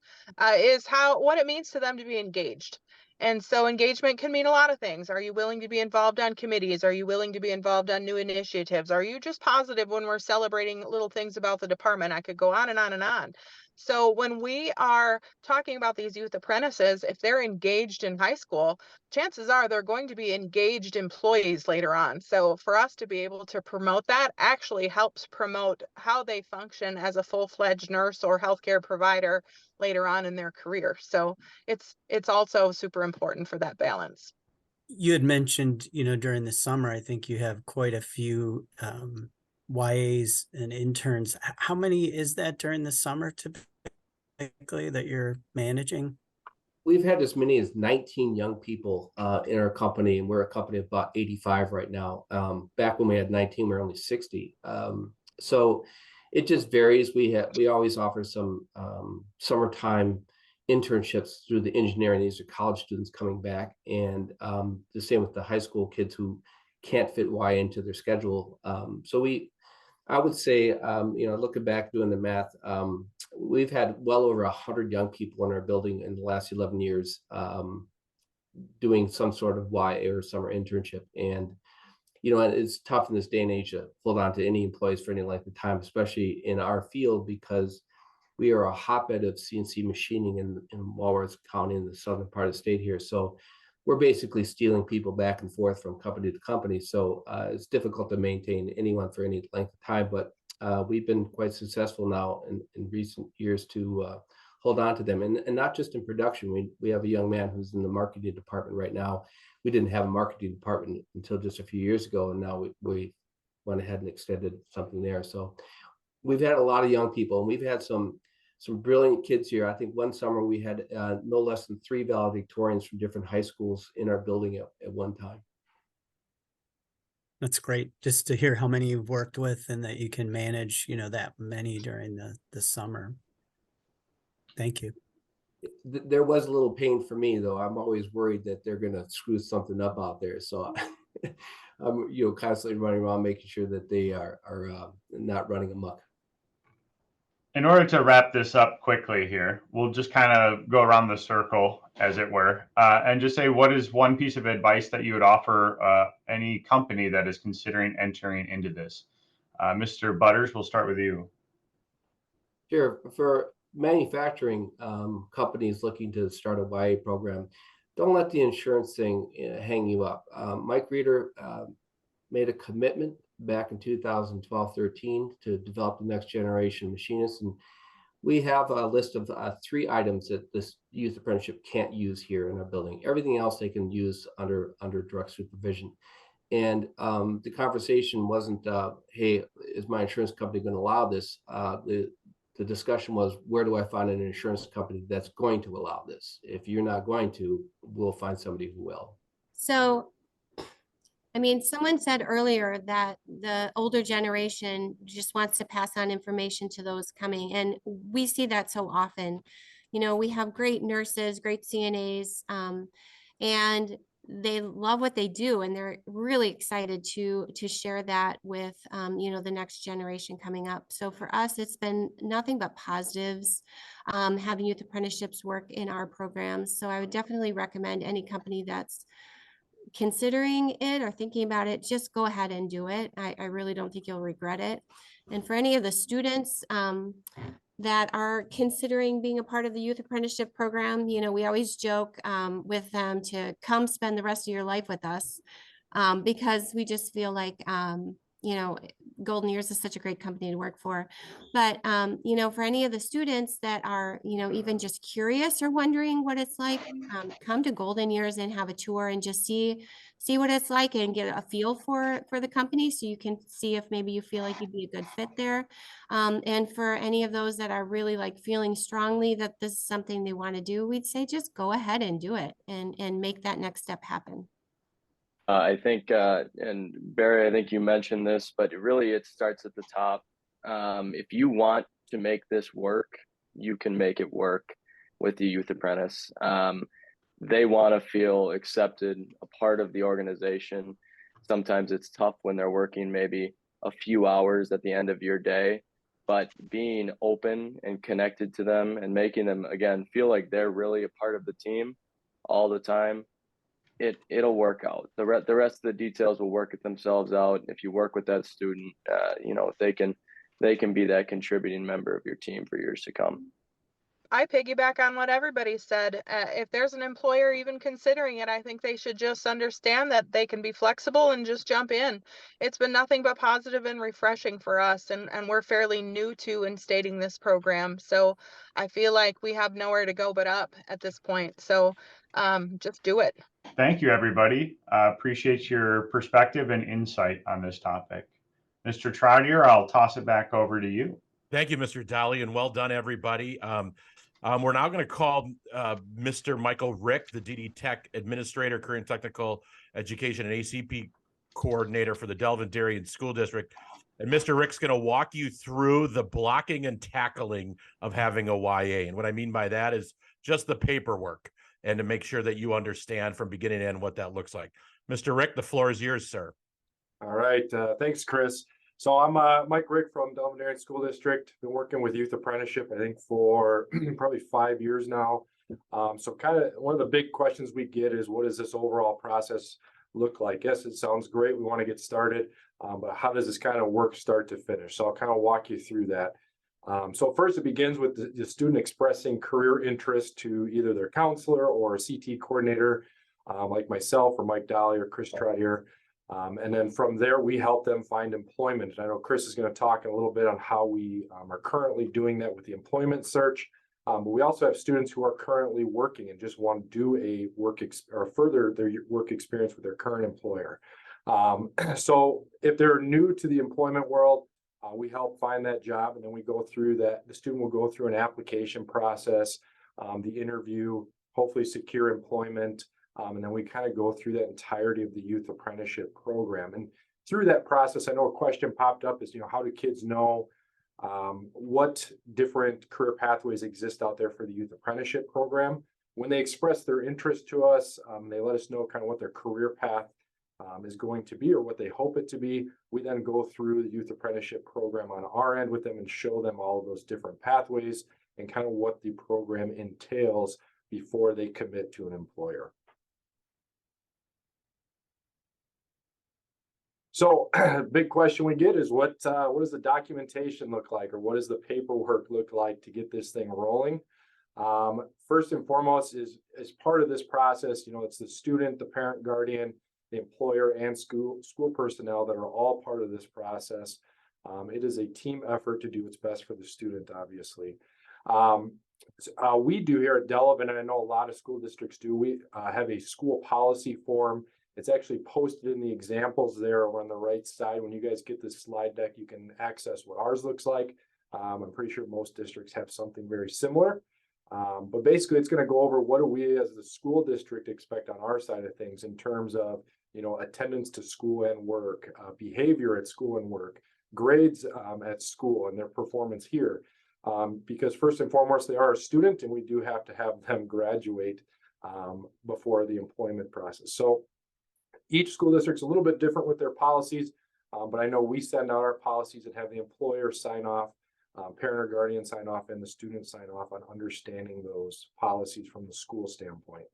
is what it means to them to be engaged. And so engagement can mean a lot of things. Are you willing to be involved on committees? Are you willing to be involved on new initiatives? Are you just positive when we're celebrating little things about the department? I could go on and on and on. So when we are talking about these youth apprentices, if they're engaged in high school, chances are they're going to be engaged employees later on. So for us to be able to promote that actually helps promote how they function as a full-fledged nurse or healthcare provider later on in their career. So it's also super important for that balance. You had mentioned, during the summer, I think you have quite a few YAs and interns. How many is that during the summer typically that you're managing? We've had as many as 19 young people in our company, and we're a company of about 85 right now. Back when we had 19, we were only 60. So it just varies. We always offer some summertime internships through the engineering. These are college students coming back, and the same with the high school kids who can't fit Y into their schedule. I would say, looking back, doing the math, we've had well over 100 young people in our building in the last 11 years doing some sort of YA or summer internship. And, it's tough in this day and age to hold on to any employees for any length of time, especially in our field, because we are a hotbed of CNC machining in Walworth County in the southern part of the state here. So we're basically stealing people back and forth from company to company. So it's difficult to maintain anyone for any length of time, but we've been quite successful now in recent years to hold on to them. And not just in production. We have a young man who's in the marketing department right now. We didn't have a marketing department until just a few years ago, and now we went ahead and extended something there. So we've had a lot of young people, and we've had some brilliant kids here. I think one summer we had no less than 3 valedictorians from different high schools in our building at one time. That's great, just to hear how many you've worked with and that you can manage, that many during the summer. Thank you. There was a little pain for me, though. I'm always worried that they're going to screw something up out there. So I'm, constantly running around making sure that they are not running amok. In order to wrap this up quickly here, we'll just kind of go around the circle, as it were, and just say, what is one piece of advice that you would offer any company that is considering entering into this? Mr. Butters, we'll start with you. Sure. For manufacturing companies looking to start a YA program, don't let the insurance thing hang you up. Mike Reeder made a commitment back in 2012-13 to develop the next generation machinists, and we have a list of 3 items that this youth apprenticeship can't use here in our building. Everything else they can use under direct supervision. And the conversation wasn't, hey, is my insurance company going to allow this? The discussion was, where do I find an insurance company that's going to allow this? If you're not going to, we'll find somebody who will. So, someone said earlier that the older generation just wants to pass on information to those coming, and we see that so often. We have great nurses, great CNAs, and they love what they do, and they're really excited to share that with the next generation coming up. So for us, it's been nothing but positives having youth apprenticeships work in our programs. So I would definitely recommend any company that's considering it or thinking about it, just go ahead and do it. I really don't think you'll regret it. And for any of the students that are considering being a part of the youth apprenticeship program, we always joke with them to come spend the rest of your life with us because we just feel like Golden Years is such a great company to work for. But for any of the students that are even just curious or wondering what it's like, come to Golden Years and have a tour and just see what it's like and get a feel for the company, so you can see if maybe you feel like you'd be a good fit there. And for any of those that are really feeling strongly that this is something they want to do, we'd say just go ahead and do it and make that next step happen. I think, and Barry, I think you mentioned this, but it starts at the top. If you want to make this work, you can make it work with the Youth Apprentice. They want to feel accepted, a part of the organization. Sometimes it's tough when they're working maybe a few hours at the end of your day, but being open and connected to them and making them, again, feel like they're really a part of the team all the time, it'll work out. The rest of the details will work it themselves out. If you work with that student, they can be that contributing member of your team for years to come. I piggyback on what everybody said. If there's an employer even considering it, I think they should just understand that they can be flexible and just jump in. It's been nothing but positive and refreshing for us, and we're fairly new to instating this program. So I feel like we have nowhere to go but up at this point. So just do it. Thank you, everybody. Appreciate your perspective and insight on this topic. Mr. Trottier, I'll toss it back over to you. Thank you, Mr. Dahle, and well done, everybody. We're now going to call Mr. Michael Rick, the DD Tech Administrator, Career and Technical Education and ACP Coordinator for the Delvin Darien School District. And Mr. Rick's going to walk you through the blocking and tackling of having a YA. And what I mean by that is just the paperwork, and to make sure that you understand from beginning to end what that looks like. Mr. Rick, the floor is yours, sir. All right. Thanks, Chris. So I'm Mike Rick from Delvin Darien School District. Been working with Youth Apprenticeship, I think, for probably 5 years now. So kind of one of the big questions we get is, what does this overall process look like? Yes, it sounds great. We want to get started, but how does this kind of work start to finish? So I'll kind of walk you through that. So first, it begins with the student expressing career interest to either their counselor or a CT coordinator, like myself or Mike Dahle or Chris Trottier. And then from there, we help them find employment. And I know Chris is going to talk a little bit on how we are currently doing that with the employment search. But we also have students who are currently working and just want to do a or further their work experience with their current employer. So if they're new to the employment world, we help find that job, and then we go through that. The student will go through an application process, the interview, hopefully secure employment. And then we kind of go through that entirety of the youth apprenticeship program. And through that process, I know a question popped up is, how do kids know what different career pathways exist out there for the youth apprenticeship program? When they express their interest to us, they let us know kind of what their career path is going to be or what they hope it to be. We then go through the youth apprenticeship program on our end with them and show them all of those different pathways and kind of what the program entails before they commit to an employer. So big question we get is what does the documentation look like, or what does the paperwork look like to get this thing rolling? First and foremost is as part of this process, it's the student, the parent, guardian, the employer, and school personnel that are all part of this process. It is a team effort to do what's best for the student, obviously. We do here at Delvin, and I know a lot of school districts do, we have a school policy form. It's actually posted in the examples there on the right side. When you guys get this slide deck, you can access what ours looks like. I'm pretty sure most districts have something very similar. But basically, it's going to go over what do we as the school district expect on our side of things in terms of, attendance to school and work, behavior at school and work, grades at school and their performance here. Because first and foremost, they are a student, and we do have to have them graduate before the employment process. So each school district's a little bit different with their policies, but I know we send out our policies and have the employer sign off, parent or guardian sign off, and the student sign off on understanding those policies from the school standpoint.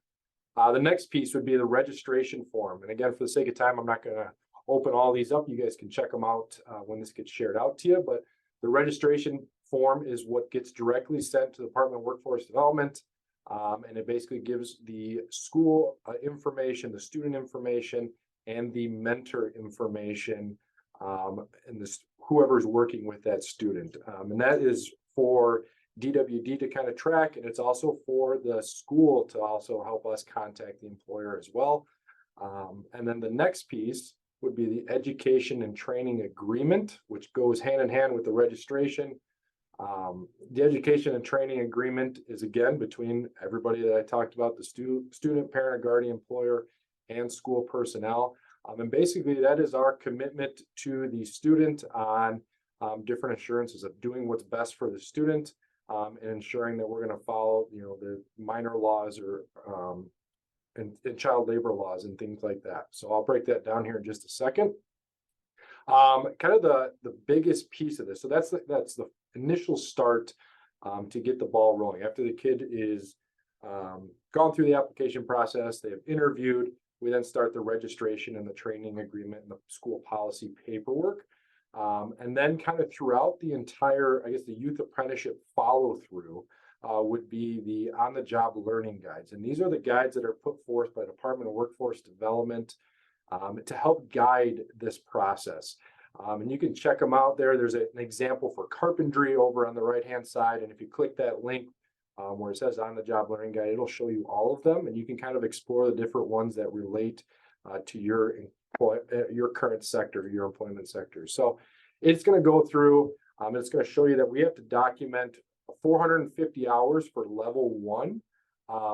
The next piece would be the registration form. And again, for the sake of time, I'm not going to open all these up. You guys can check them out when this gets shared out to you. But the registration form is what gets directly sent to the Department of Workforce Development. And it basically gives the school information, the student information, and the mentor information, and whoever's working with that student. And that is for DWD to kind of track, and it's also for the school to also help us contact the employer as well. And then the next piece would be the education and training agreement, which goes hand in hand with the registration. The education and training agreement is again between everybody that I talked about, the student, parent, guardian, employer, and school personnel. And basically that is our commitment to the student on different assurances of doing what's best for the student, and ensuring that we're going to follow, the minor laws or and child labor laws and things like that. So I'll break that down here in just a second. Kind of the biggest piece of this. So that's the initial start to get the ball rolling. After the kid is gone through the application process, they have interviewed. We then start the registration and the training agreement and the school policy paperwork. And then kind of throughout the entire, I guess, the youth apprenticeship follow through would be the on-the-job learning guides. And these are the guides that are put forth by the Department of Workforce Development to help guide this process. And you can check them out there. There's an example for carpentry over on the right-hand side. And if you click that link where it says on-the-job learning guide, it'll show you all of them. And you can kind of explore the different ones that relate to your current sector, your employment sector. So it's going to go through, it's going to show you that we have to document 450 hours for level 1,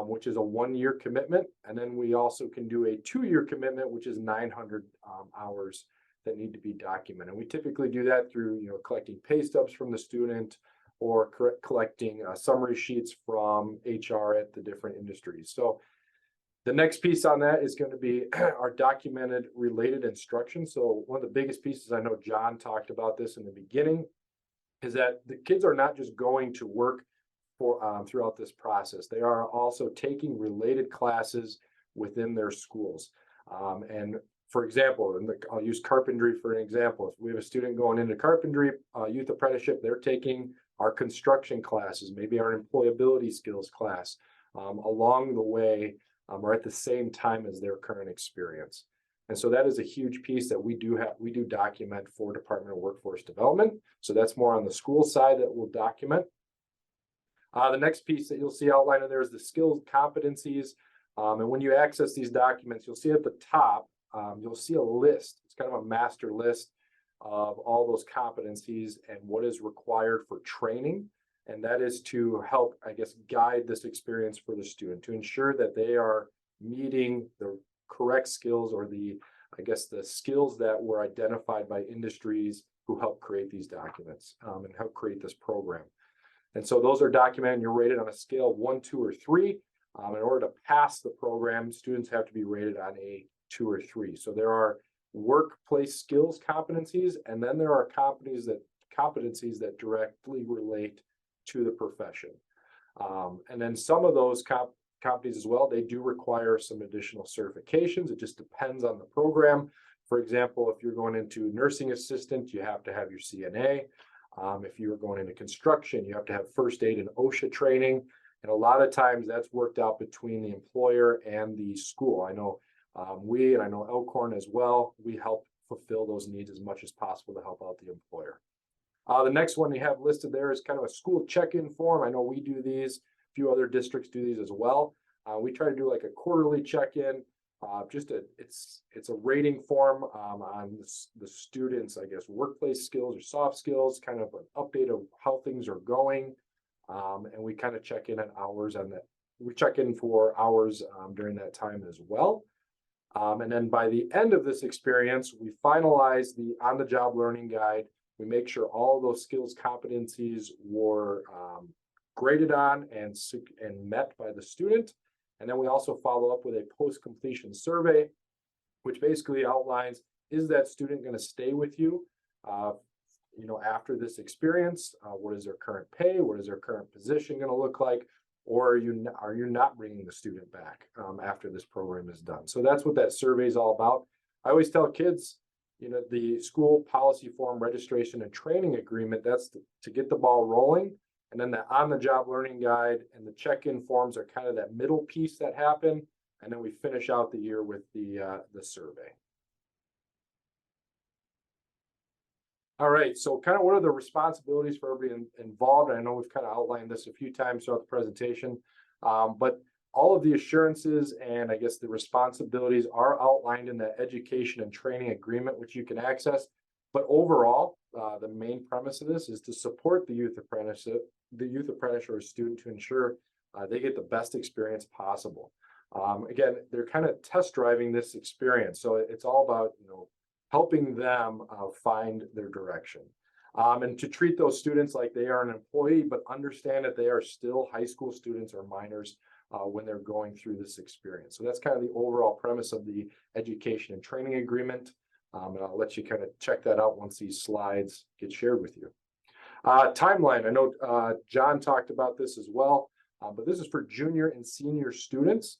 which is a 1-year commitment. And then we also can do a 2-year commitment, which is 900 hours that need to be documented. We typically do that through, collecting pay stubs from the student or collecting summary sheets from HR at the different industries. So the next piece on that is going to be our documented related instruction. So one of the biggest pieces, I know John talked about this in the beginning, is that the kids are not just going to work for throughout this process. They are also taking related classes within their schools. And for example, I'll use carpentry for an example. If we have a student going into carpentry youth apprenticeship, they're taking our construction classes, maybe our employability skills class along the way or at the same time as their current experience. And so that is a huge piece that we do document for Department of Workforce Development. So that's more on the school side that we'll document. The next piece that you'll see outlined in there is the skills competencies. And when you access these documents, you'll see at the top, you'll see a list. It's kind of a master list of all those competencies and what is required for training. And that is to help, I guess, guide this experience for the student to ensure that they are meeting the correct skills or the skills that were identified by industries who help create these documents and help create this program. And so those are documented and you're rated on a scale of 1, 2, or 3. In order to pass the program, students have to be rated on a 2 or 3. So there are workplace skills competencies, and then there are competencies that directly relate to the profession. And then some of those competencies as well, they do require some additional certifications. It just depends on the program. For example, if you're going into nursing assistant, you have to have your CNA. If you're going into construction, you have to have first aid and OSHA training. And a lot of times that's worked out between the employer and the school. I know and I know Elkhorn as well, we help fulfill those needs as much as possible to help out the employer. The next one you have listed there is kind of a school check-in form. I know we do these, a few other districts do these as well. We try to do like a quarterly check-in. It's a rating form on the students, I guess, workplace skills or soft skills, kind of an update of how things are going. And we kind of check in on hours on that. We check in for hours during that time as well. And then by the end of this experience, we finalize the on-the-job learning guide. We make sure all those skills competencies were graded on and met by the student. And then we also follow up with a post-completion survey, which basically outlines, is that student going to stay with you, after this experience? What is their current pay? What is their current position going to look like? Or are you not bringing the student back after this program is done? So that's what that survey is all about. I always tell kids, the school policy form registration and training agreement, that's to get the ball rolling. And then the on-the-job learning guide and the check-in forms are kind of that middle piece that happen. And then we finish out the year with the survey. All right, so kind of what are the responsibilities for everybody involved? I know we've kind of outlined this a few times throughout the presentation, but all of the assurances and I guess the responsibilities are outlined in the education and training agreement, which you can access. But overall, the main premise of this is to support the youth apprentice or student to ensure they get the best experience possible. Again, they're kind of test driving this experience. So it's all about, helping them find their direction and to treat those students like they are an employee, but understand that they are still high school students or minors when they're going through this experience. So that's kind of the overall premise of the education and training agreement. And I'll let you kind of check that out once these slides get shared with you. Timeline, I know John talked about this as well. But this is for junior and senior students.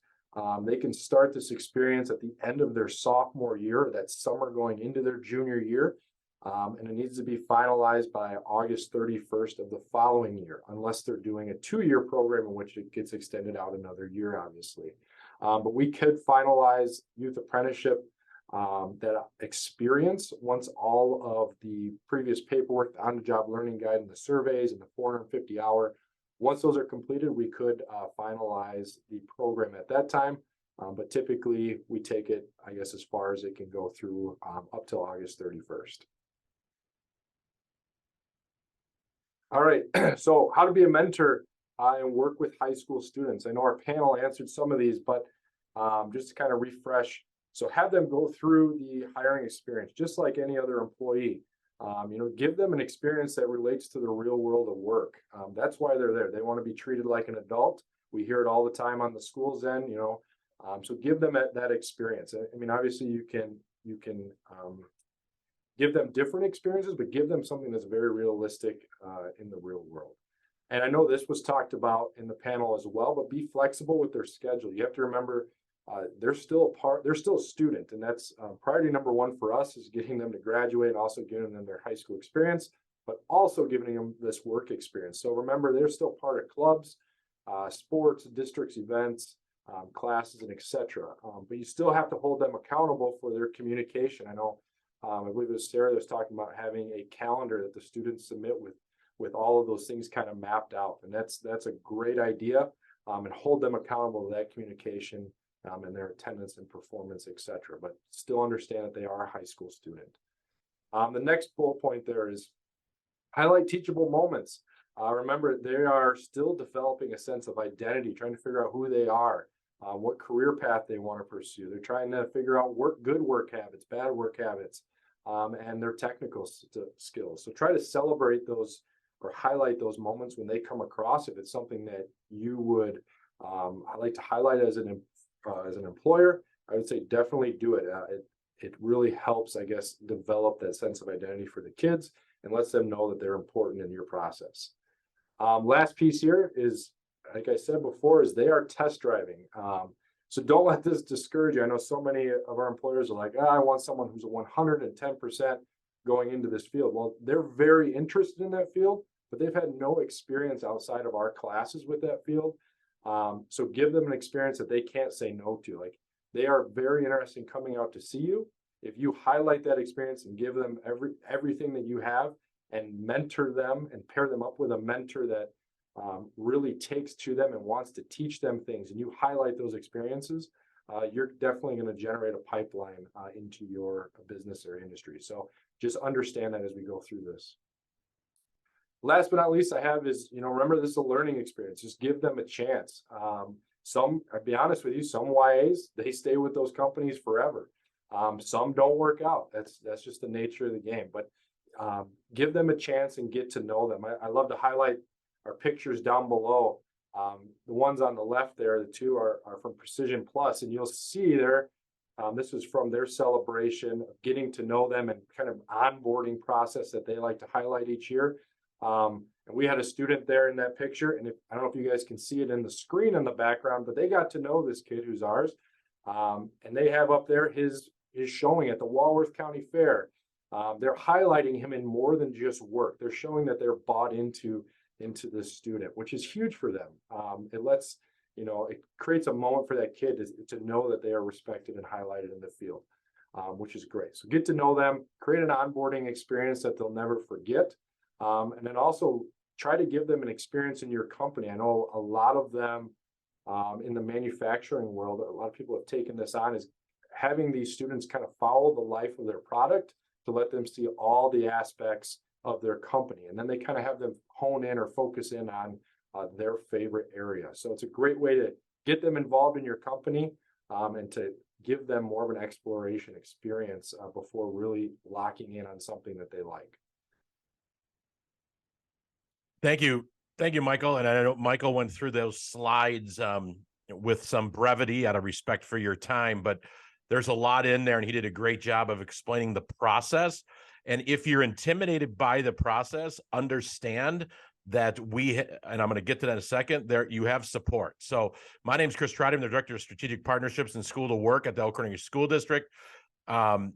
They can start this experience at the end of their sophomore year, that summer going into their junior year. And it needs to be finalized by August 31st of the following year, unless they're doing a 2-year program in which it gets extended out another year, obviously. But we could finalize youth apprenticeship that experience once all of the previous paperwork, the on-the-job learning guide and the surveys and the 450-hour, once those are completed, we could finalize the program at that time. But typically we take it, I guess, as far as it can go through up till August 31st. All right, so how to be a mentor and work with high school students. I know our panel answered some of these, but just to kind of refresh. So have them go through the hiring experience, just like any other employee. Give them an experience that relates to the real world of work. That's why they're there. They want to be treated like an adult. We hear it all the time on the school's end, so give them that experience. I mean, obviously you can give them different experiences, but give them something that's very realistic in the real world. And I know this was talked about in the panel as well, but be flexible with their schedule. You have to remember they're still a student, and that's priority number one for us is getting them to graduate and also giving them their high school experience, but also giving them this work experience. So remember, they're still part of clubs, sports, districts, events, classes, and etc. But you still have to hold them accountable for their communication. I know, I believe it was Sarah that was talking about having a calendar that the students submit with all of those things kind of mapped out, and that's a great idea. And hold them accountable to that communication and their attendance and performance, etc. But still understand that they are a high school student. The next bullet point there is highlight teachable moments. Remember, they are still developing a sense of identity, trying to figure out who they are, what career path they want to pursue. They're trying to figure out good work habits, bad work habits, and their technical skills. So try to celebrate those or highlight those moments when they come across. If it's something that you would I like to highlight as an employer, I would say definitely do it. It really helps, I guess, develop that sense of identity for the kids and lets them know that they're important in your process. Last piece here is, like I said before, is they are test driving. So don't let this discourage you. I know so many of our employers are like, I want someone who's 110% going into this field. Well, they're very interested in that field, but they've had no experience outside of our classes with that field. So give them an experience that they can't say no to. Like, they are very interested in coming out to see you. If you highlight that experience and give them everything that you have and mentor them and pair them up with a mentor that really takes to them and wants to teach them things, and you highlight those experiences, you're definitely going to generate a pipeline into your business or industry. So just understand that as we go through this. Last but not least, I have is, remember, this is a learning experience. Just give them a chance. I'll be honest with you, some YAs, they stay with those companies forever. Some don't work out. That's just the nature of the game. But give them a chance and get to know them. I love to highlight our pictures down below. The ones on the left there, the two are from Precision Plus, and you'll see there, this is from their celebration of getting to know them and kind of onboarding process that they like to highlight each year. And we had a student there in that picture, and I don't know if you guys can see it in the screen in the background, but they got to know this kid who's ours. And they have up there his showing at the Walworth County Fair. They're highlighting him in more than just work. They're showing that they're bought into this student, which is huge for them. It creates a moment for that kid to know that they are respected and highlighted in the field, which is great. So get to know them, create an onboarding experience that they'll never forget. And then also try to give them an experience in your company. I know a lot of them in the manufacturing world, a lot of people have taken this on, is having these students kind of follow the life of their product to let them see all the aspects of their company. And then they kind of have them hone in or focus in on their favorite area. So it's a great way to get them involved in your company and to give them more of an exploration experience before really locking in on something that they like. Thank you, Michael. And I know Michael went through those slides with some brevity out of respect for your time, but there's a lot in there, and he did a great job of explaining the process. And if you're intimidated by the process, understand that and I'm going to get to that in a second, there you have support. So my name is Chris Trottier. I'm the Director of Strategic Partnerships and School to Work at the Elkhorn School District. I'm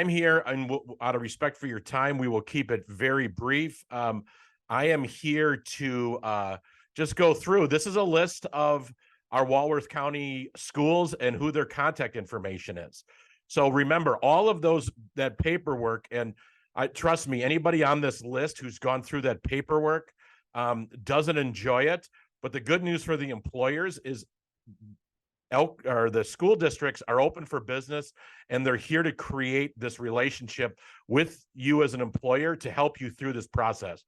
here, and out of respect for your time, we will keep it very brief. I am here to just go through. This is a list of our Walworth County schools and who their contact information is. So remember all of that paperwork, and trust me, anybody on this list who's gone through that paperwork doesn't enjoy it. But the good news for the employers is the school districts are open for business, and they're here to create this relationship with you as an employer to help you through this process.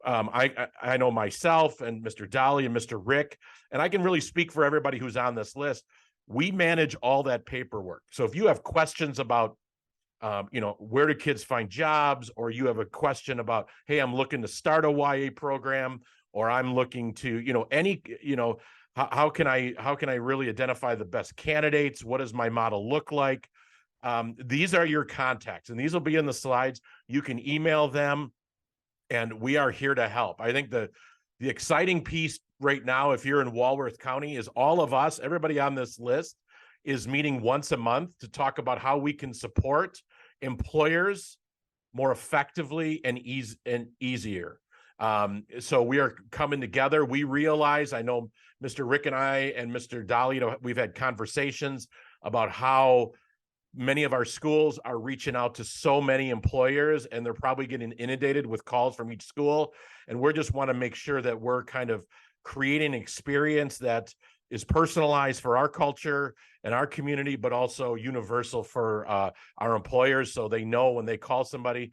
I know myself and Mr. Dahle and Mr. Rick, and I can really speak for everybody who's on this list. We manage all that paperwork. So if you have questions about where do kids find jobs, or you have a question about, hey, I'm looking to start a YA program, or I'm looking to, how can I really identify the best candidates? What does my model look like? These are your contacts, and these will be in the slides. You can email them, and we are here to help. I think the exciting piece right now, if you're in Walworth County, is all of us, everybody on this list, is meeting once a month to talk about how we can support employers more effectively and easier. So we are coming together. We realize, I know Mr. Rick and I and Mr. Dahle, we've had conversations about how many of our schools are reaching out to so many employers, and they're probably getting inundated with calls from each school. And we just want to make sure that we're kind of creating an experience that is personalized for our culture and our community, but also universal for our employers, so they know when they call somebody,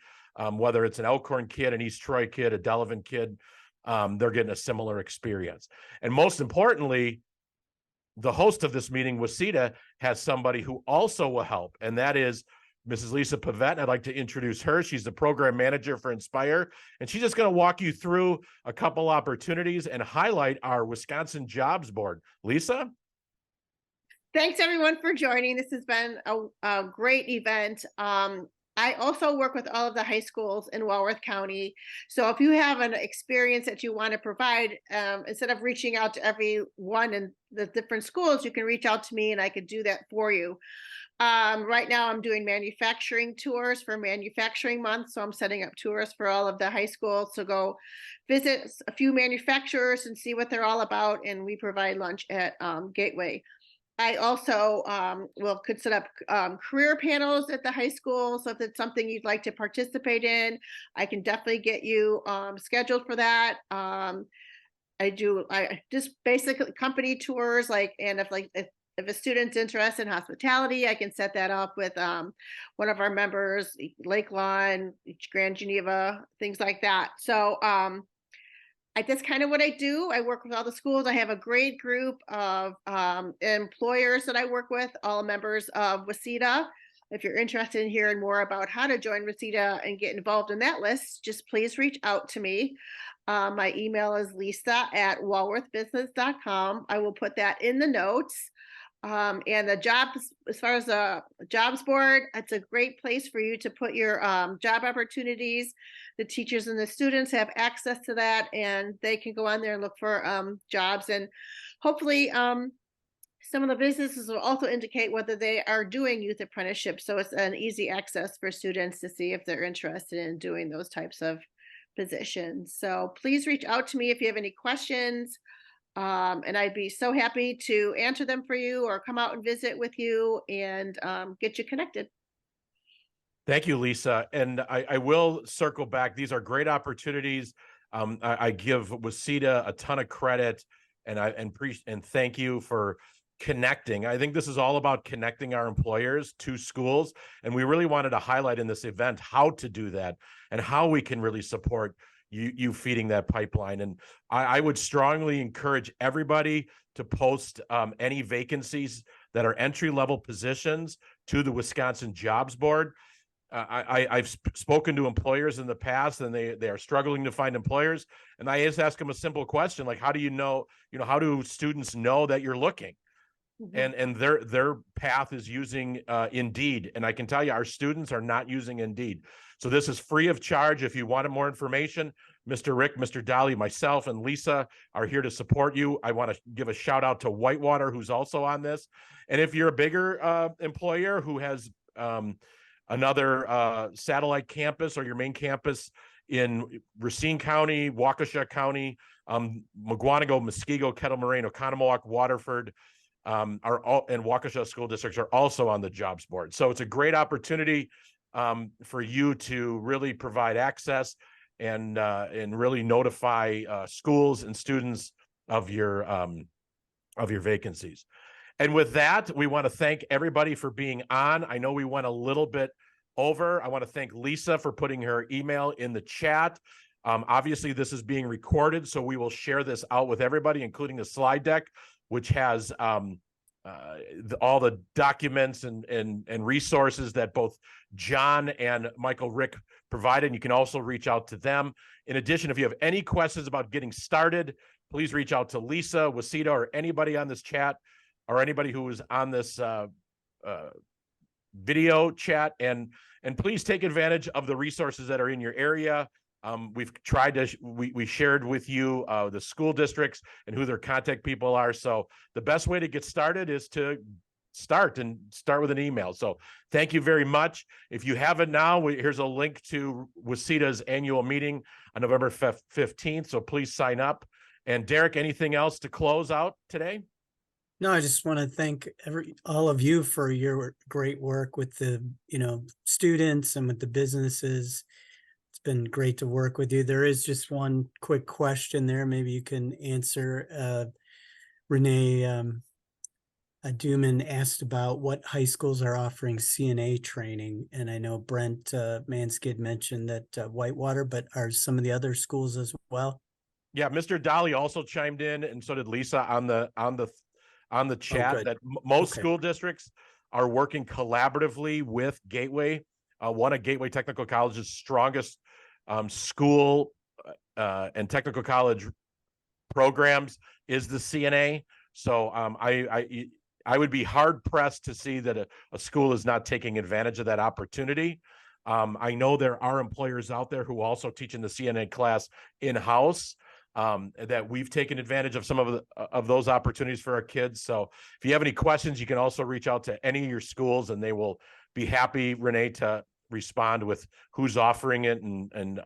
whether it's an Elkhorn kid, an East Troy kid, a Delavan kid, they're getting a similar experience. And most importantly, the host of this meeting, WCEDA, has somebody who also will help, and that is Mrs. Lisa Pavett. I'd like to introduce her. She's the program manager for Inspire, and she's just going to walk you through a couple opportunities and highlight our Wisconsin Jobs Board. Lisa? Thanks, everyone, for joining. This has been a great event. I also work with all of the high schools in Walworth County. So if you have an experience that you want to provide, instead of reaching out to everyone in the different schools, you can reach out to me and I could do that for you. Right now I'm doing manufacturing tours for Manufacturing Month. So I'm setting up tours for all of the high schools to go visit a few manufacturers and see what they're all about. And we provide lunch at Gateway. I also could set up career panels at the high school. So if it's something you'd like to participate in, I can definitely get you scheduled for that. I just basically company tours, and if a student's interested in hospitality, I can set that up with one of our members, Lake Lawn, Grand Geneva, things like that. So that's kind of what I do. I work with all the schools. I have a great group of employers that I work with, all members of WCEDA. If you're interested in hearing more about how to join WCEDA and get involved in that list, just please reach out to me. My email is lisa@walworthbusiness.com. I will put that in the notes. And the jobs, as far as the jobs board, it's a great place for you to put your job opportunities. The teachers and the students have access to that, and they can go on there and look for jobs. And hopefully some of the businesses will also indicate whether they are doing youth apprenticeships. So it's an easy access for students to see if they're interested in doing those types of positions. So please reach out to me if you have any questions. And I'd be so happy to answer them for you or come out and visit with you and get you connected. Thank you, Lisa. And I will circle back. These are great opportunities. I give WCEDA a ton of credit, and thank you for connecting. I think this is all about connecting our employers to schools. And we really wanted to highlight in this event how to do that and how we can really support you feeding that pipeline. And I would strongly encourage everybody to post any vacancies that are entry-level positions to the Wisconsin Jobs Board. I've spoken to employers in the past, and they are struggling to find employers. And I just ask them a simple question, like, how do you know, how do students know that you're looking? Mm-hmm. And their path is using Indeed. And I can tell you, our students are not using Indeed. So this is free of charge. If you wanted more information, Mr. Rick, Mr. Dahle, myself, and Lisa are here to support you. I want to give a shout out to Whitewater, who's also on this. And if you're a bigger employer who has another satellite campus or your main campus in Racine County, Waukesha County, Mugwanago, Muskego, Kettle Moraine, Oconomowoc, Waterford, and Waukesha school districts are also on the jobs board. So it's a great opportunity for you to really provide access and really notify schools and students of your vacancies. And with that, we want to thank everybody for being on. I know we went a little bit over. I want to thank Lisa for putting her email in the chat. Obviously, this is being recorded, so we will share this out with everybody, including the slide deck, which has all the documents and resources that both John and Michael Rick provided. And you can also reach out to them. In addition, if you have any questions about getting started, please reach out to Lisa, WCEDA, or anybody on this chat, or anybody who is on this video chat, and please take advantage of the resources that are in your area. We've tried to, we shared with you the school districts and who their contact people are. So the best way to get started is to start with an email. So thank you very much. If you haven't now, here's a link to WCEDA's annual meeting on November 15th. So please sign up. And Derek, anything else to close out today? No, I just want to thank all of you for your great work with the, students and with the businesses. It's been great to work with you. There is just one quick question there. Maybe you can answer. Renee Duman asked about what high schools are offering CNA training. And I know Brent Manskid mentioned that Whitewater, but are some of the other schools as well? Yeah, Mr. Dahle also chimed in, and so did Lisa on the chat, that most school districts are working collaboratively with Gateway. One of Gateway Technical College's strongest school and technical college programs is the CNA. So I would be hard pressed to see that a school is not taking advantage of that opportunity. I know there are employers out there who also teach in the CNA class in-house. That we've taken advantage of some of those opportunities for our kids. So if you have any questions, you can also reach out to any of your schools, and they will be happy, Renee, to respond with who's offering it and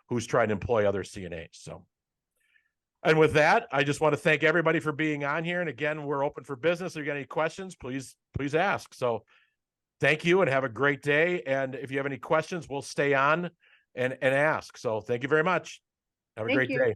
who's trying to employ other CNAs. So, and with that, I just want to thank everybody for being on here. And again, we're open for business. If you got any questions, please ask. So thank you and have a great day. And if you have any questions, we'll stay on and ask. So thank you very much. Have a great day.